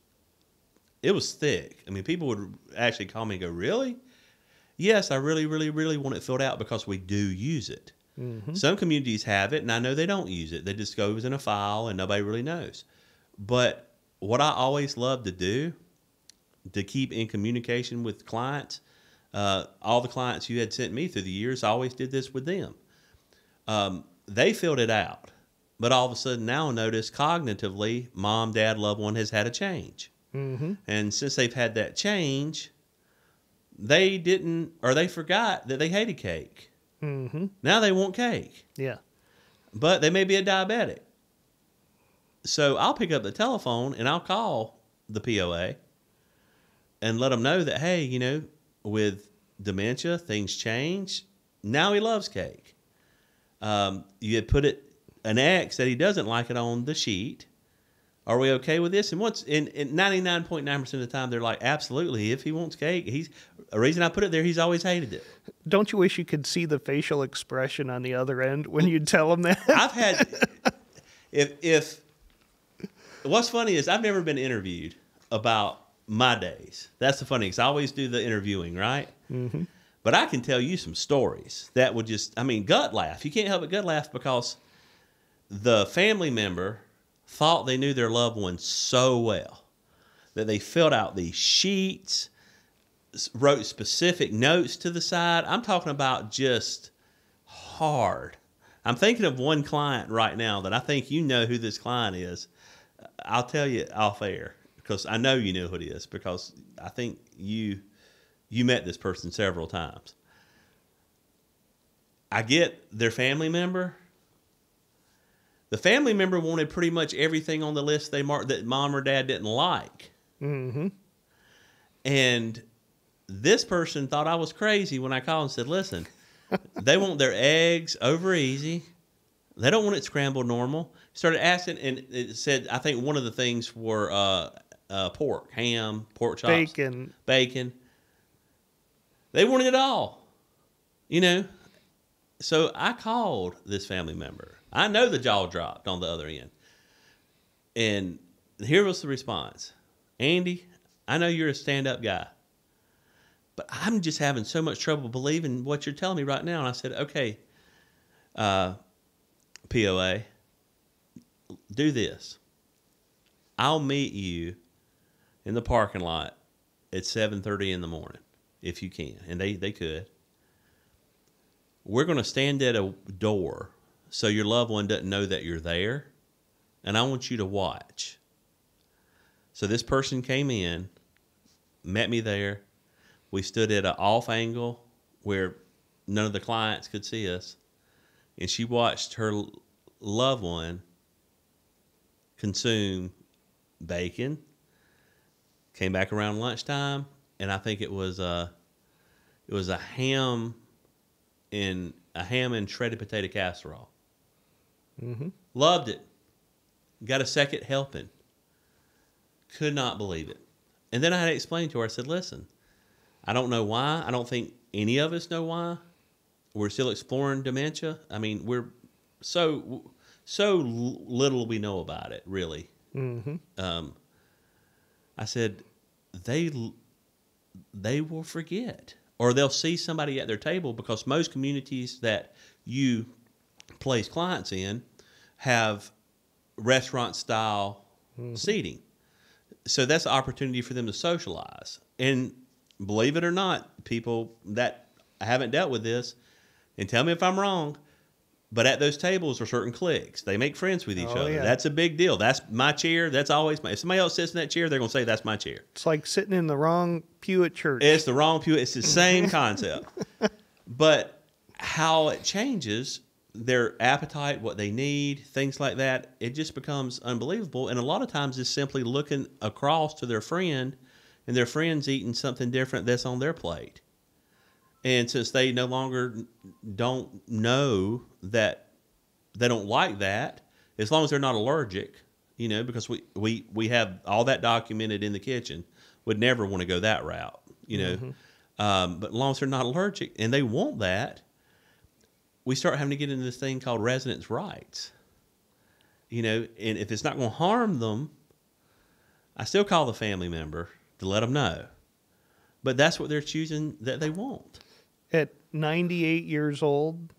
it was thick. I mean, people would actually call me and go, really? Yes, I really, really, really want it filled out because we do use it. Some communities have it, and I know they don't use it. They just goes in a file, and nobody really knows. But what I always love to do to keep in communication with clients, all the clients you had sent me through the years, I always did this with them. They filled it out, but all of a sudden now I notice cognitively, mom, dad, loved one has had a change. And since they've had that change, they forgot that they hated cake. Now they want cake. Yeah. But they may be a diabetic. So I'll pick up the telephone and I'll call the POA and let them know that, hey, with dementia, things change. Now he loves cake. You had put an X that he doesn't like it on the sheet. Are we okay with this? And in 99.9% of the time, they're like, absolutely. If he wants cake, the reason I put it there, he's always hated it. Don't you wish you could see the facial expression on the other end when you tell them that? I've had, what's funny is I've never been interviewed about my days. That's the funny, because I always do the interviewing, right? But I can tell you some stories that would gut laugh. You can't help but gut laugh because the family member thought they knew their loved one so well that they filled out these sheets, wrote specific notes to the side. I'm talking about just hard. I'm thinking of one client right now that I think you know who this client is. I'll tell you off air because I know you know who it is because I think you met this person several times. I get their family member. The family member wanted pretty much everything on the list they marked that mom or dad didn't like. And this person thought I was crazy when I called and said, listen, they want their eggs over easy. They don't want it scrambled normal. Started asking, and it said, I think one of the things were pork, ham, pork chops, bacon. They wanted it all, you know. So I called this family member. I know the jaw dropped on the other end. And here was the response. Andy, I know you're a stand-up guy, but I'm just having so much trouble believing what you're telling me right now. And I said, okay, POA, do this. I'll meet you in the parking lot at 7:30 in the morning, if you can. And they could. We're going to stand at a door so your loved one doesn't know that you're there, and I want you to watch. So this person came in, met me there. We stood at an off angle where none of the clients could see us, and she watched her loved one consume bacon. Came back around lunchtime, and I think it was a ham and shredded potato casserole. Mm-hmm. Loved it. Got a second helping. Could not believe it. And then I had to explain to her, I said, listen, I don't know why. I don't think any of us know why. We're still exploring dementia. I mean, we're so little we know about it, really. Mm-hmm. I said, they will forget. Or they'll see somebody at their table, because most communities that you place clients in have restaurant-style seating. So that's an opportunity for them to socialize. And believe it or not, people that haven't dealt with this, and tell me if I'm wrong, but at those tables are certain cliques. They make friends with each other. Yeah. That's a big deal. That's my chair. That's always my. If somebody else sits in that chair, they're going to say, that's my chair. It's like sitting in the wrong pew at church. It's the wrong pew. It's the same concept. But how it changes their appetite, what they need, things like that, it just becomes unbelievable. And a lot of times it's simply looking across to their friend, and their friend's eating something different that's on their plate. And since they no longer don't know that they don't like that, as long as they're not allergic, you know, because we have all that documented in the kitchen, would never want to go that route, you know. Mm-hmm. But as long as they're not allergic and they want that, we start having to get into this thing called residence rights, you know. And if it's not going to harm them, I still call the family member to let them know. But that's what they're choosing that they want. At 98 years old,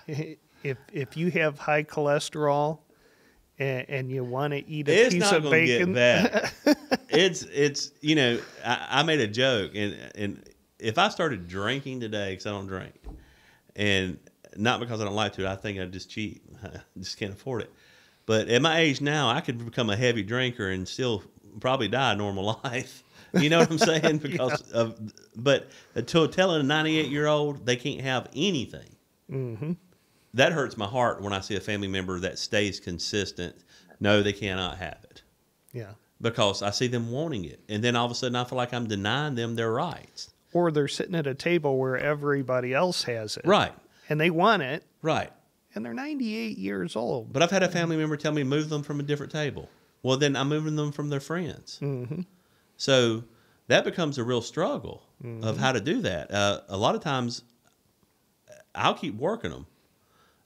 if you have high cholesterol and you want to eat a piece of bacon, it's not going to get bad. It's you know, I made a joke, and if I started drinking today, because I don't drink, and not because I don't like to, I think I just cheat. I just can't afford it. But at my age now, I could become a heavy drinker and still probably die a normal life. You know what I'm saying? Because but until telling a 98-year-old they can't have anything, that hurts my heart when I see a family member that stays consistent. No, they cannot have it. Yeah. Because I see them wanting it. And then all of a sudden I feel like I'm denying them their rights. Or they're sitting at a table where everybody else has it. Right. And they want it. Right. And they're 98 years old. But I've had a family member tell me move them from a different table. Well, then I'm moving them from their friends. Mm-hmm. So that becomes a real struggle of how to do that. A lot of times I'll keep working them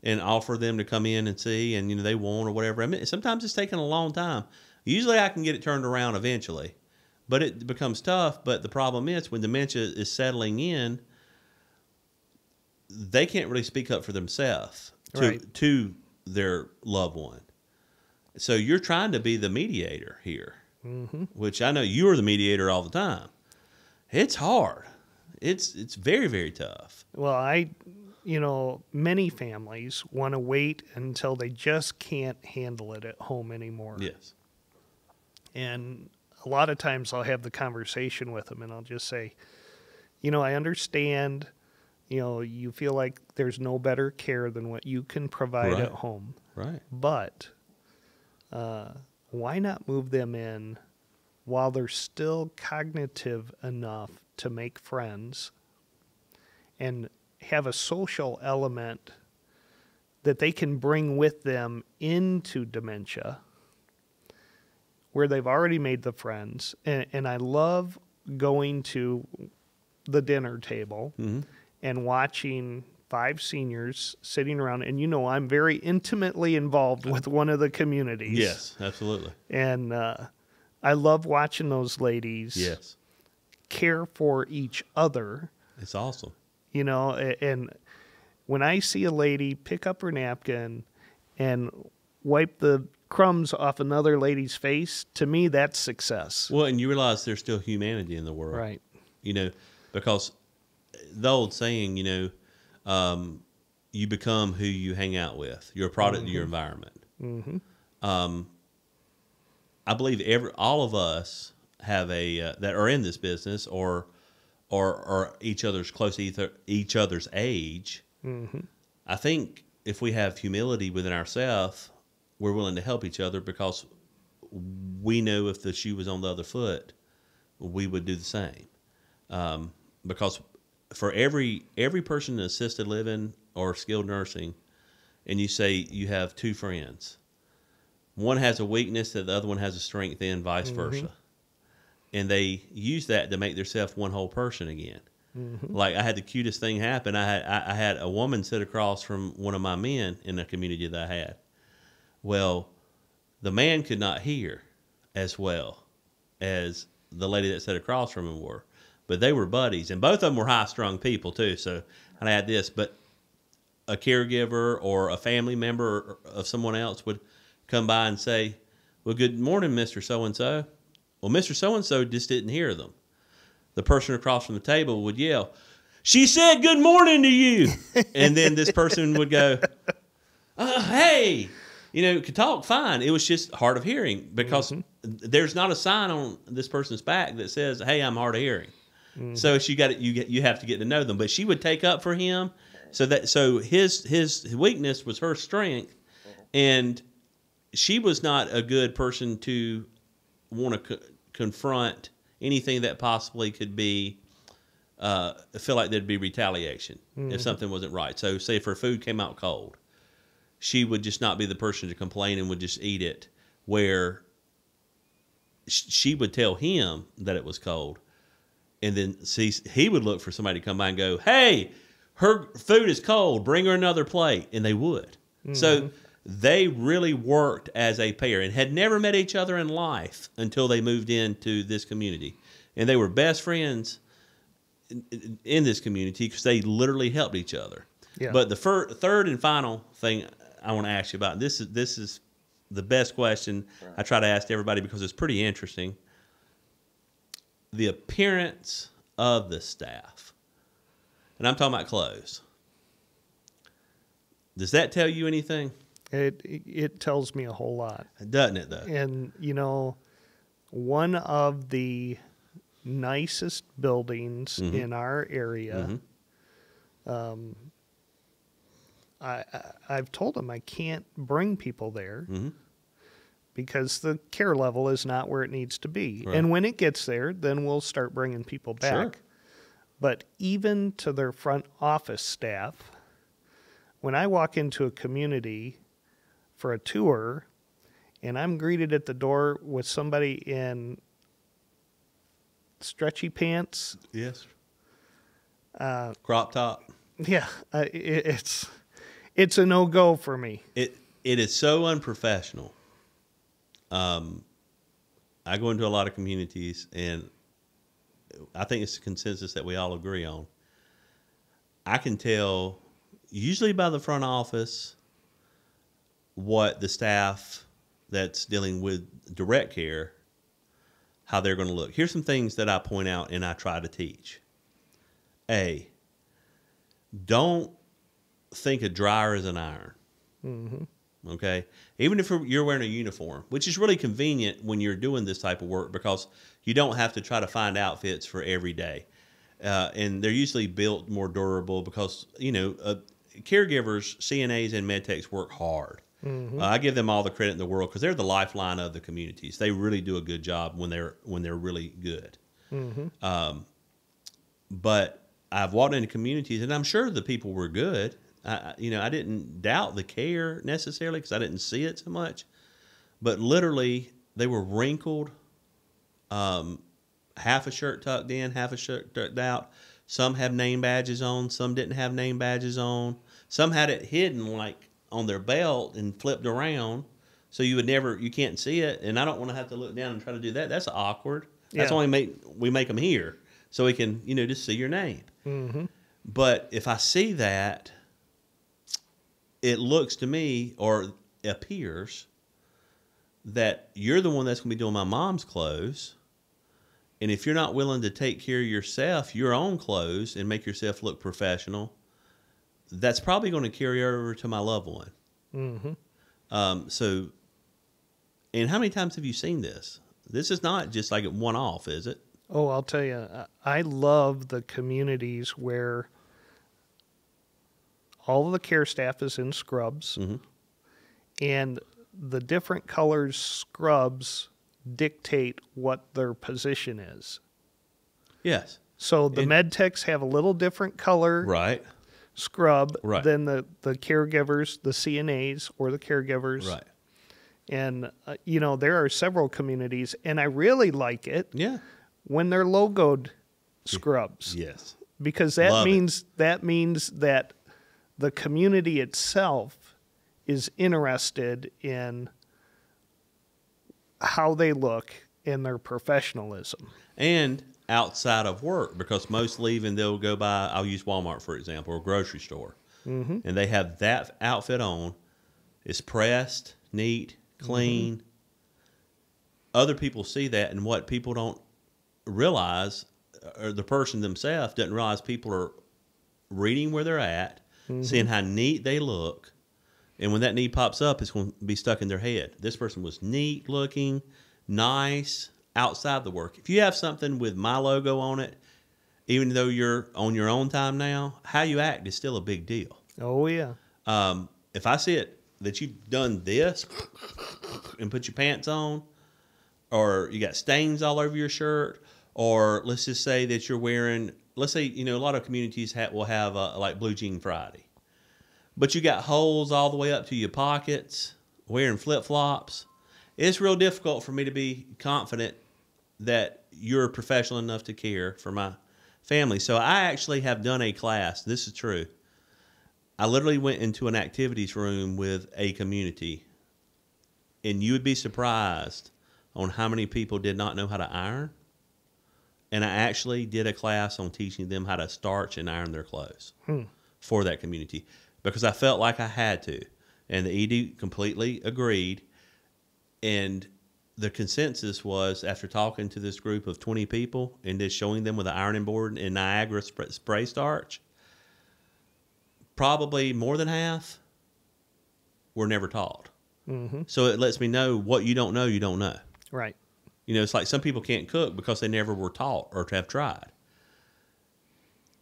and offer them to come in and see, and, you know, they won't or whatever. I mean, sometimes it's taking a long time. Usually I can get it turned around eventually, but it becomes tough. But the problem is when dementia is settling in, they can't really speak up for themselves to their loved one. So you're trying to be the mediator here. Mm-hmm. Which I know you are the mediator all the time. It's hard. It's very, very tough. Well, many families want to wait until they just can't handle it at home anymore. Yes. And a lot of times I'll have the conversation with them and I'll just say, you know, I understand, you know, you feel like there's no better care than what you can provide at home. Right. But why not move them in while they're still cognitive enough to make friends and have a social element that they can bring with them into dementia where they've already made the friends. And I love going to the dinner table and watching 5 seniors sitting around. And, you know, I'm very intimately involved with one of the communities. Yes, absolutely. And I love watching those ladies Yes. care for each other. It's awesome. You know, and when I see a lady pick up her napkin and wipe the crumbs off another lady's face, to me, that's success. Well, and you realize there's still humanity in the world. Right. You know, because the old saying, you know, you become who you hang out with. You're a product of your environment. I believe all of us have that are in this business or each other's close to each other's age. I think if we have humility within ourselves, we're willing to help each other because we know if the shoe was on the other foot, we would do the same. Because for every person in assisted living or skilled nursing, and you say you have 2 friends, one has a weakness that the other one has a strength in, vice versa. And they use that to make themselves one whole person again. Like I had the cutest thing happen. I had a woman sit across from one of my men in the community that I had. Well, the man could not hear as well as the lady that sat across from him were, but they were buddies, and both of them were high-strung people too. So I had this, but a caregiver or a family member of someone else would come by and say, "Well, good morning, Mr. So-and-so." Well, Mr. So-and-so just didn't hear them. The person across from the table would yell, "She said good morning to you." And then this person would go, "Hey," you know, could talk fine. It was just hard of hearing because there's not a sign on this person's back that says, "Hey, I'm hard of hearing." So you have to get to know them. But she would take up for him, so his weakness was her strength, and she was not a good person to want to confront anything that possibly could be feel like there'd be retaliation if something wasn't right. So say if her food came out cold, she would just not be the person to complain and would just eat it, where she would tell him that it was cold. And then he would look for somebody to come by and go, "Hey, her food is cold. Bring her another plate." And they would. So they really worked as a pair and had never met each other in life until they moved into this community. And they were best friends in this community because they literally helped each other. Yeah. But the third and final thing I want to ask you about, and this is the best question I try to ask everybody because it's pretty interesting. The appearance of the staff. And I'm talking about clothes. Does that tell you anything? It tells me a whole lot. Doesn't it, though? And, you know, one of the nicest buildings in our area, I've told them I can't bring people there because the care level is not where it needs to be. Right. And when it gets there, then we'll start bringing people back. Sure. But even to their front office staff, when I walk into a community for a tour and I'm greeted at the door with somebody in stretchy pants. Yes. Crop top. Yeah, it's a no-go for me. It is so unprofessional. I go into a lot of communities, and I think it's a consensus that we all agree on. I can tell, usually by the front office, what the staff that's dealing with direct care, how they're going to look. Here's some things that I point out and I try to teach. A, don't think a dryer is an iron. Okay? Even if you're wearing a uniform, which is really convenient when you're doing this type of work because you don't have to try to find outfits for every day. And they're usually built more durable because, you know, caregivers, CNAs, and medtechs work hard. I give them all the credit in the world because they're the lifeline of the communities. They really do a good job when they're really good. But I've walked into communities, and I'm sure the people were good. I didn't doubt the care necessarily because I didn't see it so much. But literally, they were wrinkled, half a shirt tucked in, half a shirt tucked out. Some have name badges on, some didn't have name badges on. Some had it hidden like on their belt and flipped around, so you can't see it. And I don't want to have to look down and try to do that. That's awkward. That's why we make them here, so we can just see your name. Mm-hmm. But if I see that, it looks to me or appears that you're the one that's going to be doing my mom's clothes. And if you're not willing to take care of yourself, your own clothes, and make yourself look professional, that's probably going to carry over to my loved one. Mm-hmm. So, and how many times have you seen this? This is not just like a one-off, is it? Oh, I'll tell you, I love the communities where all of the care staff is in scrubs, Mm-hmm. and the different colors scrubs dictate what their position is. Yes. So the med techs have a little different color Right. scrub Right. than the caregivers, the CNAs or the caregivers. Right. And, there are several communities, and I really like it Yeah. when they're logoed scrubs. Yes. Because that Love it. means that the community itself is interested in how they look and their professionalism. And outside of work, because most leave and they'll go by, I'll use Walmart, for example, or grocery store. Mm-hmm. And they have that outfit on. It's pressed, neat, clean. Mm-hmm. Other people see that, and what people don't realize, or the person themselves doesn't realize, people are reading where they're at, seeing how neat they look. And when that need pops up, it's going to be stuck in their head. This person was neat looking, nice, outside the work. If you have something with my logo on it, even though you're on your own time now, how you act is still a big deal. Oh, yeah. If I see it that you've done this and put your pants on, or you got stains all over your shirt, or let's just say that you're wearing, let's say, a lot of communities will have like Blue Jean Friday. But you got holes all the way up to your pockets, wearing flip-flops. It's real difficult for me to be confident that you're professional enough to care for my family. So I actually have done a class. This is true. I literally went into an activities room with a community, and you would be surprised on how many people did not know how to iron. And I actually did a class on teaching them how to starch and iron their clothes for that community, because I felt like I had to. And the ED completely agreed. And the consensus was, after talking to this group of 20 people and just showing them with an ironing board and Niagara spray starch, probably more than half were never taught. Mm-hmm. So it lets me know what you don't know, you don't know. Right. It's like some people can't cook because they never were taught or have tried.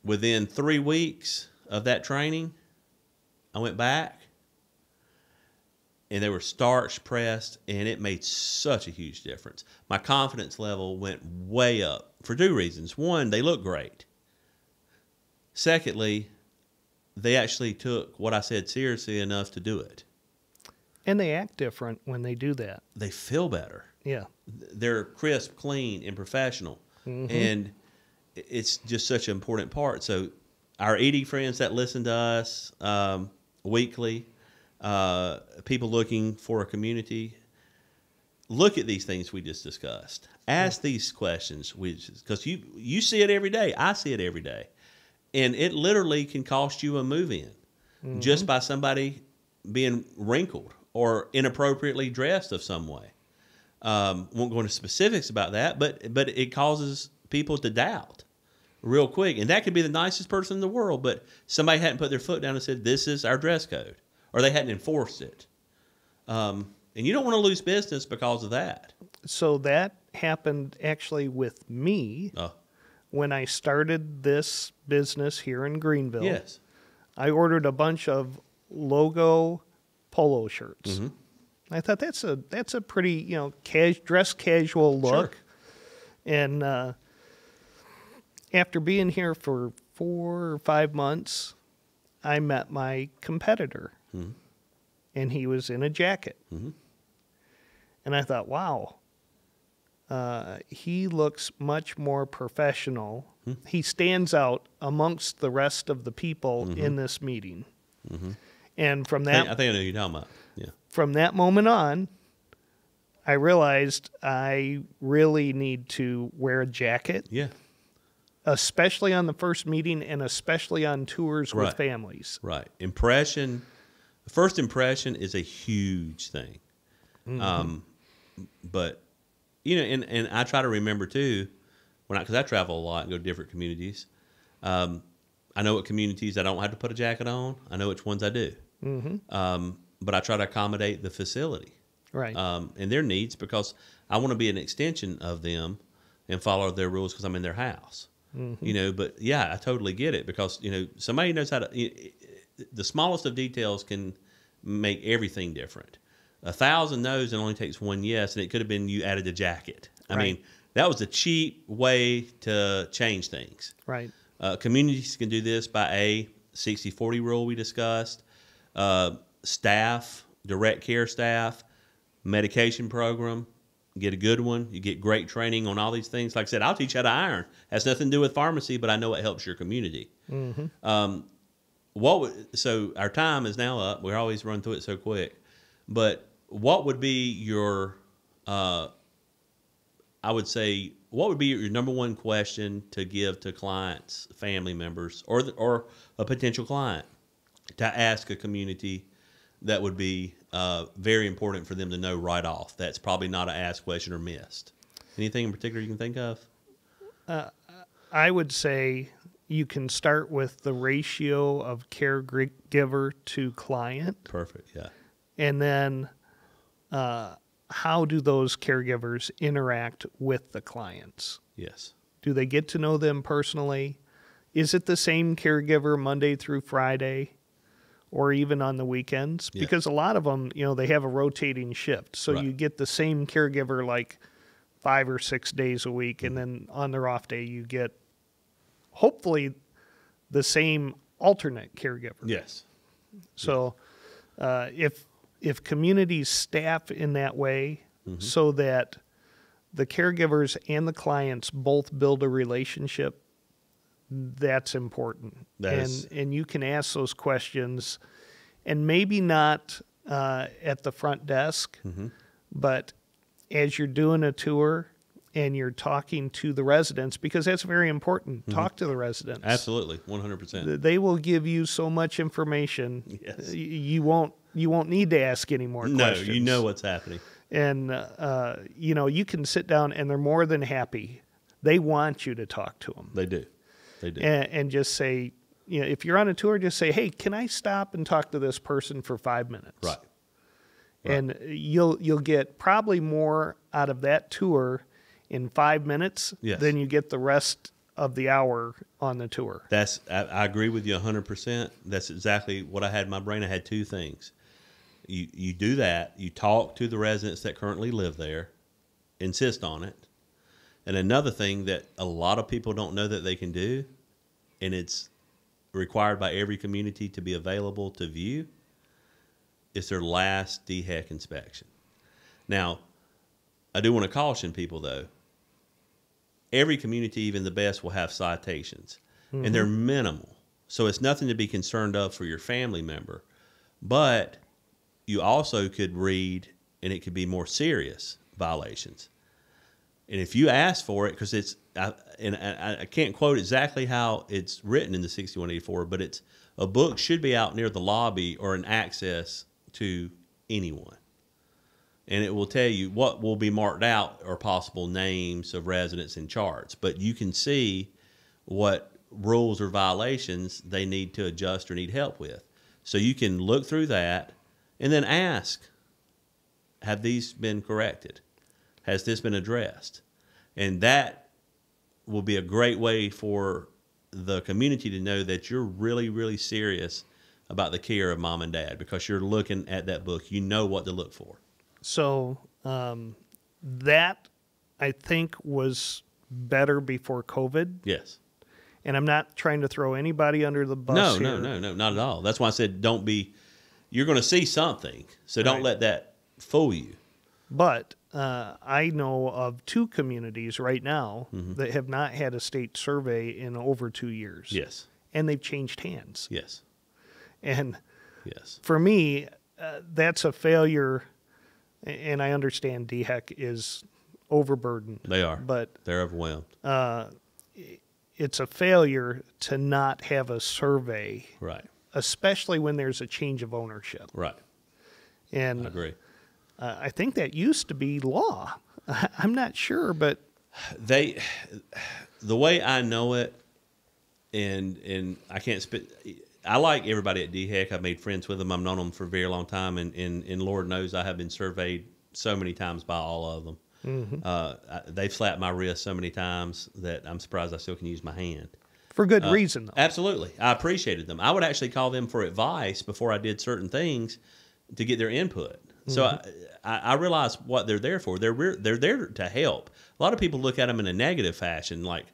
Within 3 weeks of that training, I went back, and they were starch pressed, and it made such a huge difference. My confidence level went way up for 2 reasons. One, they look great. Secondly, they actually took what I said seriously enough to do it. And they act different when they do that. They feel better. Yeah. They're crisp, clean, and professional. Mm-hmm. And it's just such an important part. So our ED friends that listen to us weekly, people looking for a community, look at these things we just discussed. Ask these questions, because you see it every day. I see it every day. And it literally can cost you a move-in just by somebody being wrinkled or inappropriately dressed of some way. Won't go into specifics about that, but it causes people to doubt real quick. And that could be the nicest person in the world, but somebody hadn't put their foot down and said, this is our dress code, or they hadn't enforced it. And you don't want to lose business because of that. So that happened actually with me when I started this business here in Greenville. Yes. I ordered a bunch of logo polo shirts. Mm-hmm. I thought that's a pretty dress casual look, Sure. and after being here for 4 or 5 months, I met my competitor, and he was in a jacket. And I thought, wow, he looks much more professional. He stands out amongst the rest of the people in this meeting. And from that, I think I know who you're talking about. Yeah. From that moment on, I realized I really need to wear a jacket. Yeah. Especially on the first meeting and especially on tours with Right. families. Right. First impression is a huge thing. But, you know, and I try to remember too, because I travel a lot and go to different communities. I know what communities I don't have to put a jacket on. I know which ones I do. But I try to accommodate the facility. Right. And their needs, because I want to be an extension of them and follow their rules because I'm in their house. You know, but yeah, I totally get it, because, you know, somebody knows how to, the smallest of details can make everything different. 1,000 no's and only takes one yes, and it could have been you added a jacket. I mean, that was a cheap way to change things. Right. Communities can do this by a 60-40 rule we discussed, staff, direct care staff, medication program. Get a good one. You get great training on all these things. Like I said, I'll teach you how to iron. Has nothing to do with pharmacy, but I know it helps your community. So our time is now up. We always run through it so quick. But what would be your, I would say, what would be your number one question to give to clients, family members, or a potential client to ask a community that would be very important for them to know right off? That's probably not an asked question or missed. Anything in particular you can think of? I would say you can start with the ratio of caregiver to client. Perfect, yeah. And then how do those caregivers interact with the clients? Yes. Do they get to know them personally? Is it the same caregiver Monday through Friday or even on the weekends? Yeah. Because a lot of them, you know, they have a rotating shift. So Right. you get the same caregiver like 5 or 6 days a week, and then on their off day you get hopefully the same alternate caregiver. Yes. So if communities staff in that way so that the caregivers and the clients both build a relationship, that's important. And you can ask those questions, and maybe not at the front desk, but as you're doing a tour and you're talking to the residents, because that's very important. Talk to the residents. Absolutely, 100%. They will give you so much information. Yes. You won't need to ask any more questions. No, you know what's happening. And you know, you can sit down and they're more than happy. They want you to talk to them. They do. They do. And just say, you know, if you're on a tour, just say, "Hey, can I stop and talk to this person for 5 minutes?" Right. And you'll get probably more out of that tour in 5 minutes Yes. than you get the rest of the hour on the tour. I agree with you 100%. That's exactly what I had in my brain. I had two things. You do that. You talk to the residents that currently live there, insist on it. And another thing that a lot of people don't know that they can do, and it's required by every community to be available to view, is their last DHEC inspection. Now, I do want to caution people, though. Every community, even the best, will have citations, and they're minimal. So it's nothing to be concerned of for your family member. But you also could read, and it could be more serious violations. And if you ask for it, because I can't quote exactly how it's written in the 6184, but it's a book should be out near the lobby or an access to anyone. And it will tell you what will be marked out are possible names of residents and charts. But you can see what rules or violations they need to adjust or need help with. So you can look through that and then ask, have these been corrected? Has this been addressed? And that will be a great way for the community to know that you're really, really serious about the care of mom and dad, because you're looking at that book. You know what to look for. So that, I think, was better before COVID. Yes. And I'm not trying to throw anybody under the bus No, here. not at all. That's why I said don't be. You're going to see something, so don't Right. let that fool you. But I know of 2 communities right now that have not had a state survey in over 2 years. Yes, And they've changed hands. yes, And yes. for me, that's a failure. And I understand DHEC is overburdened. They are. But They're overwhelmed. it's a failure to not have a survey, Right, especially when there's a change of ownership. right. I And agree. I think that used to be law. I'm not sure, but The way I know it, and I can't spit. I like everybody at DHEC. I've made friends with them. I've known them for a very long time, and Lord knows I have been surveyed so many times by all of them. They've slapped my wrist so many times that I'm surprised I still can use my hand. for good reason, though. Absolutely. I appreciated them. I would actually call them for advice before I did certain things to get their input. So I realize what they're there for. They're there to help. A lot of people look at them in a negative fashion, like,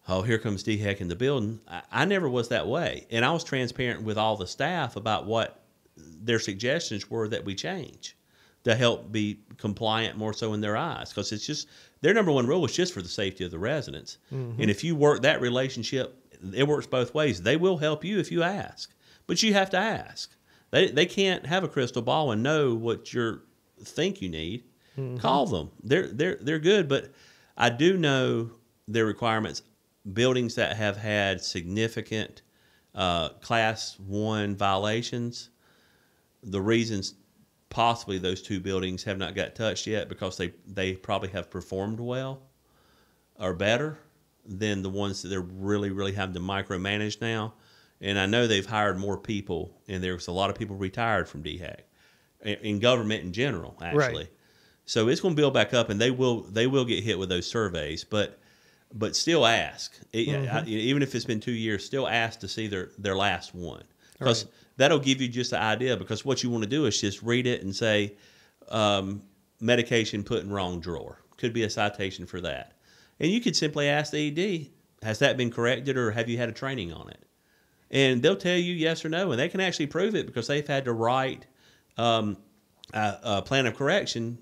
oh, here comes DHEC in the building. I never was that way. And I was transparent with all the staff about what their suggestions were that we change to help be compliant more so in their eyes. Because it's just, their number one rule is just for the safety of the residents. And if you work that relationship, it works both ways. They will help you if you ask. But you have to ask. They can't have a crystal ball and know what you think you need. Call them. They're good, but I do know their requirements. Buildings that have had significant Class 1 violations, the reasons possibly those 2 buildings have not got touched yet because they probably have performed well or better than the ones that they're really having to micromanage now. And I know they've hired more people, and there's a lot of people retired from DHEC, in government in general, actually. Right. So it's going to build back up, and they will get hit with those surveys, but still ask. Even if it's been 2 years, still ask to see their last one, because that'll give you just an idea. Because what you want to do is just read it and say, medication put in wrong drawer. Could be a citation for that, and you could simply ask the ED, has that been corrected, or have you had a training on it? And they'll tell you yes or no, and they can actually prove it because they've had to write a plan of correction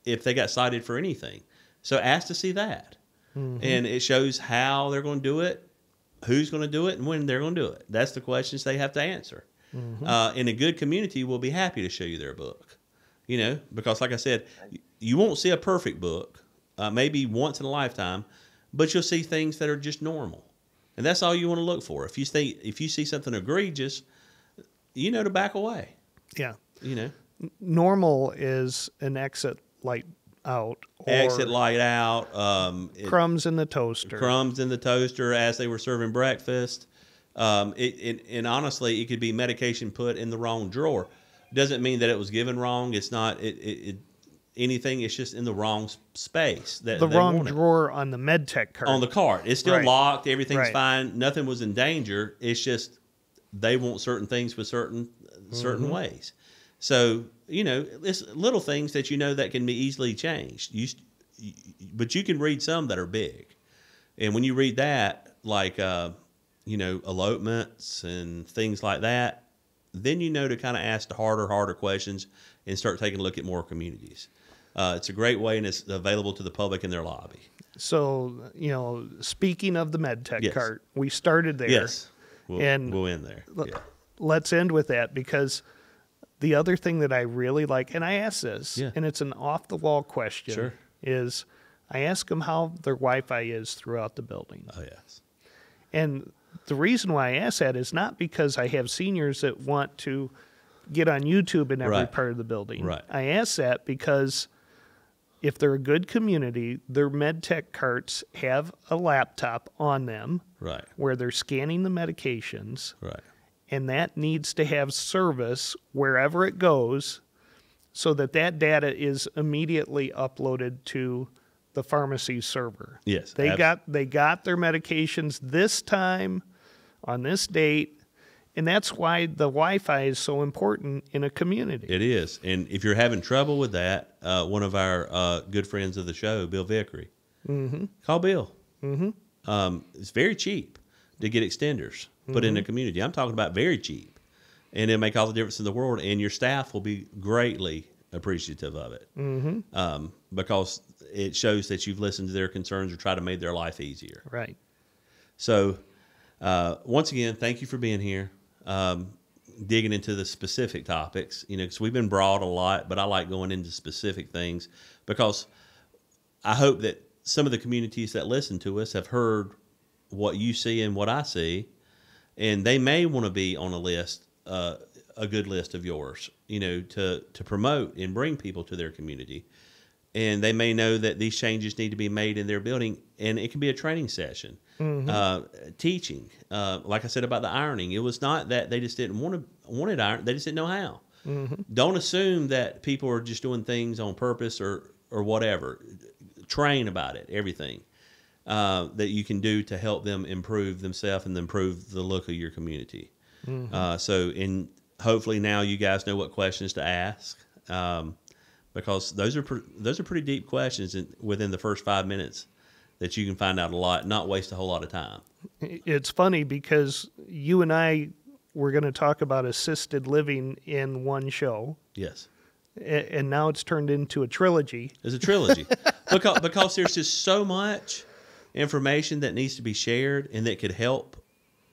if they got cited for anything. So ask to see that. And it shows how they're going to do it, who's going to do it, and when they're going to do it. That's the questions they have to answer. In a good community, we'll be happy to show you their book, because like I said, you won't see a perfect book, maybe once in a lifetime, but you'll see things that are just normal. And that's all you want to look for. If you see something egregious, to back away. Yeah. You Normal is an exit light out. Or exit light out. Crumbs in the toaster. Crumbs in the toaster as they were serving breakfast. And honestly, it could be medication put in the wrong drawer. Doesn't mean that it was given wrong. It's not anything. It's just in the wrong space. That the they wrong wanted. drawer on the MedTech cart. On the cart. It's still Right. locked. Everything's Right. fine. Nothing was in danger. It's just they want certain things with certain ways. So, it's little things that that can be easily changed. But you can read some that are big. And when you read that, like, elopements and things like that, then to kind of ask the harder questions and start taking a look at more communities. It's a great way, and it's available to the public in their lobby. So, speaking of the MedTech Yes. cart, we started there. Yes. We'll end there. Yeah. Let's end with that, because the other thing that I really like, and I ask this, Yeah. and it's an off-the-wall question, Sure. is I ask them how their Wi-Fi is throughout the building. Oh, yes. And the reason why I ask that is not because I have seniors that want to get on YouTube in every Right. part of the building. Right. I ask that because if they're a good community, their MedTech carts have a laptop on them Right. where they're scanning the medications, Right. and that needs to have service wherever it goes so that data is immediately uploaded to the pharmacy server. Yes. They got their medications this time on this date, and that's why the Wi-Fi is so important in a community. It is. And if you're having trouble with that, one of our good friends of the show, Bill Vickery, call Bill. It's very cheap. to get extenders put in the community. I'm talking about very cheap, and it'll make all the difference in the world. And your staff will be greatly appreciative of it because it shows that you've listened to their concerns or tried to make their life easier. Right. So, once again, thank you for being here. Digging into the specific topics, because we've been broad a lot, but I like going into specific things because I hope that some of the communities that listen to us have heard what you see and what I see, and they may want to be on a list, a good list of yours, to promote and bring people to their community. And they may know that these changes need to be made in their building, and it can be a training session, teaching. Like I said about the ironing, it was not that they just didn't want it ironed; they just didn't know how. Don't assume that people are just doing things on purpose or whatever. Train about it, everything that you can do to help them improve themselves and improve the look of your community. So hopefully now you guys know what questions to ask. Because those are pretty deep questions within the first 5 minutes that you can find out a lot, not waste a whole lot of time. It's funny because you and I were going to talk about assisted living in one show. Yes. And now it's turned into a trilogy. It's a trilogy because there's just so much information that needs to be shared and that could help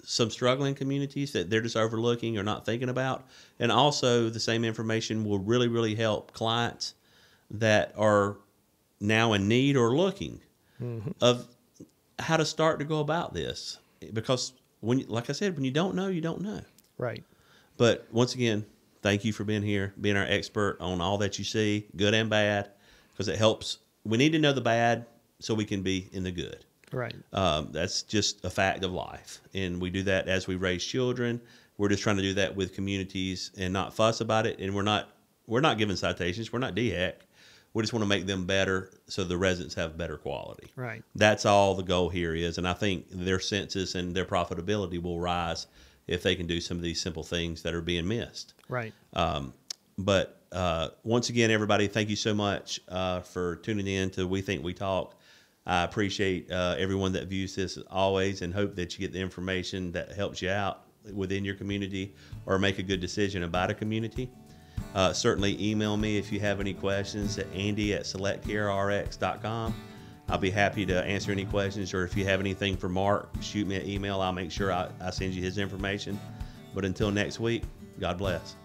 some struggling communities that they're just overlooking or not thinking about. And also the same information will really, really help clients that are now in need or looking of how to start to go about this. Because like I said, when you don't know, you don't know. Right. But once again, thank you for being here, being our expert on all that you see, good and bad, because it helps. We need to know the bad so we can be in the good. Right. That's just a fact of life. And we do that as we raise children. We're just trying to do that with communities and not fuss about it. And we're not giving citations. We're not DHEC. We just want to make them better so the residents have better quality. Right. That's all the goal here is. And I think their census and their profitability will rise if they can do some of these simple things that are being missed. Right. But once again, everybody, thank you so much for tuning in to We Think We Talk. I appreciate everyone that views this as always and hope that you get the information that helps you out within your community or make a good decision about a community. Certainly email me if you have any questions at andy@selectcarerx.com. I'll be happy to answer any questions, or if you have anything for Mark, shoot me an email. I'll make sure I send you his information. But until next week, God bless.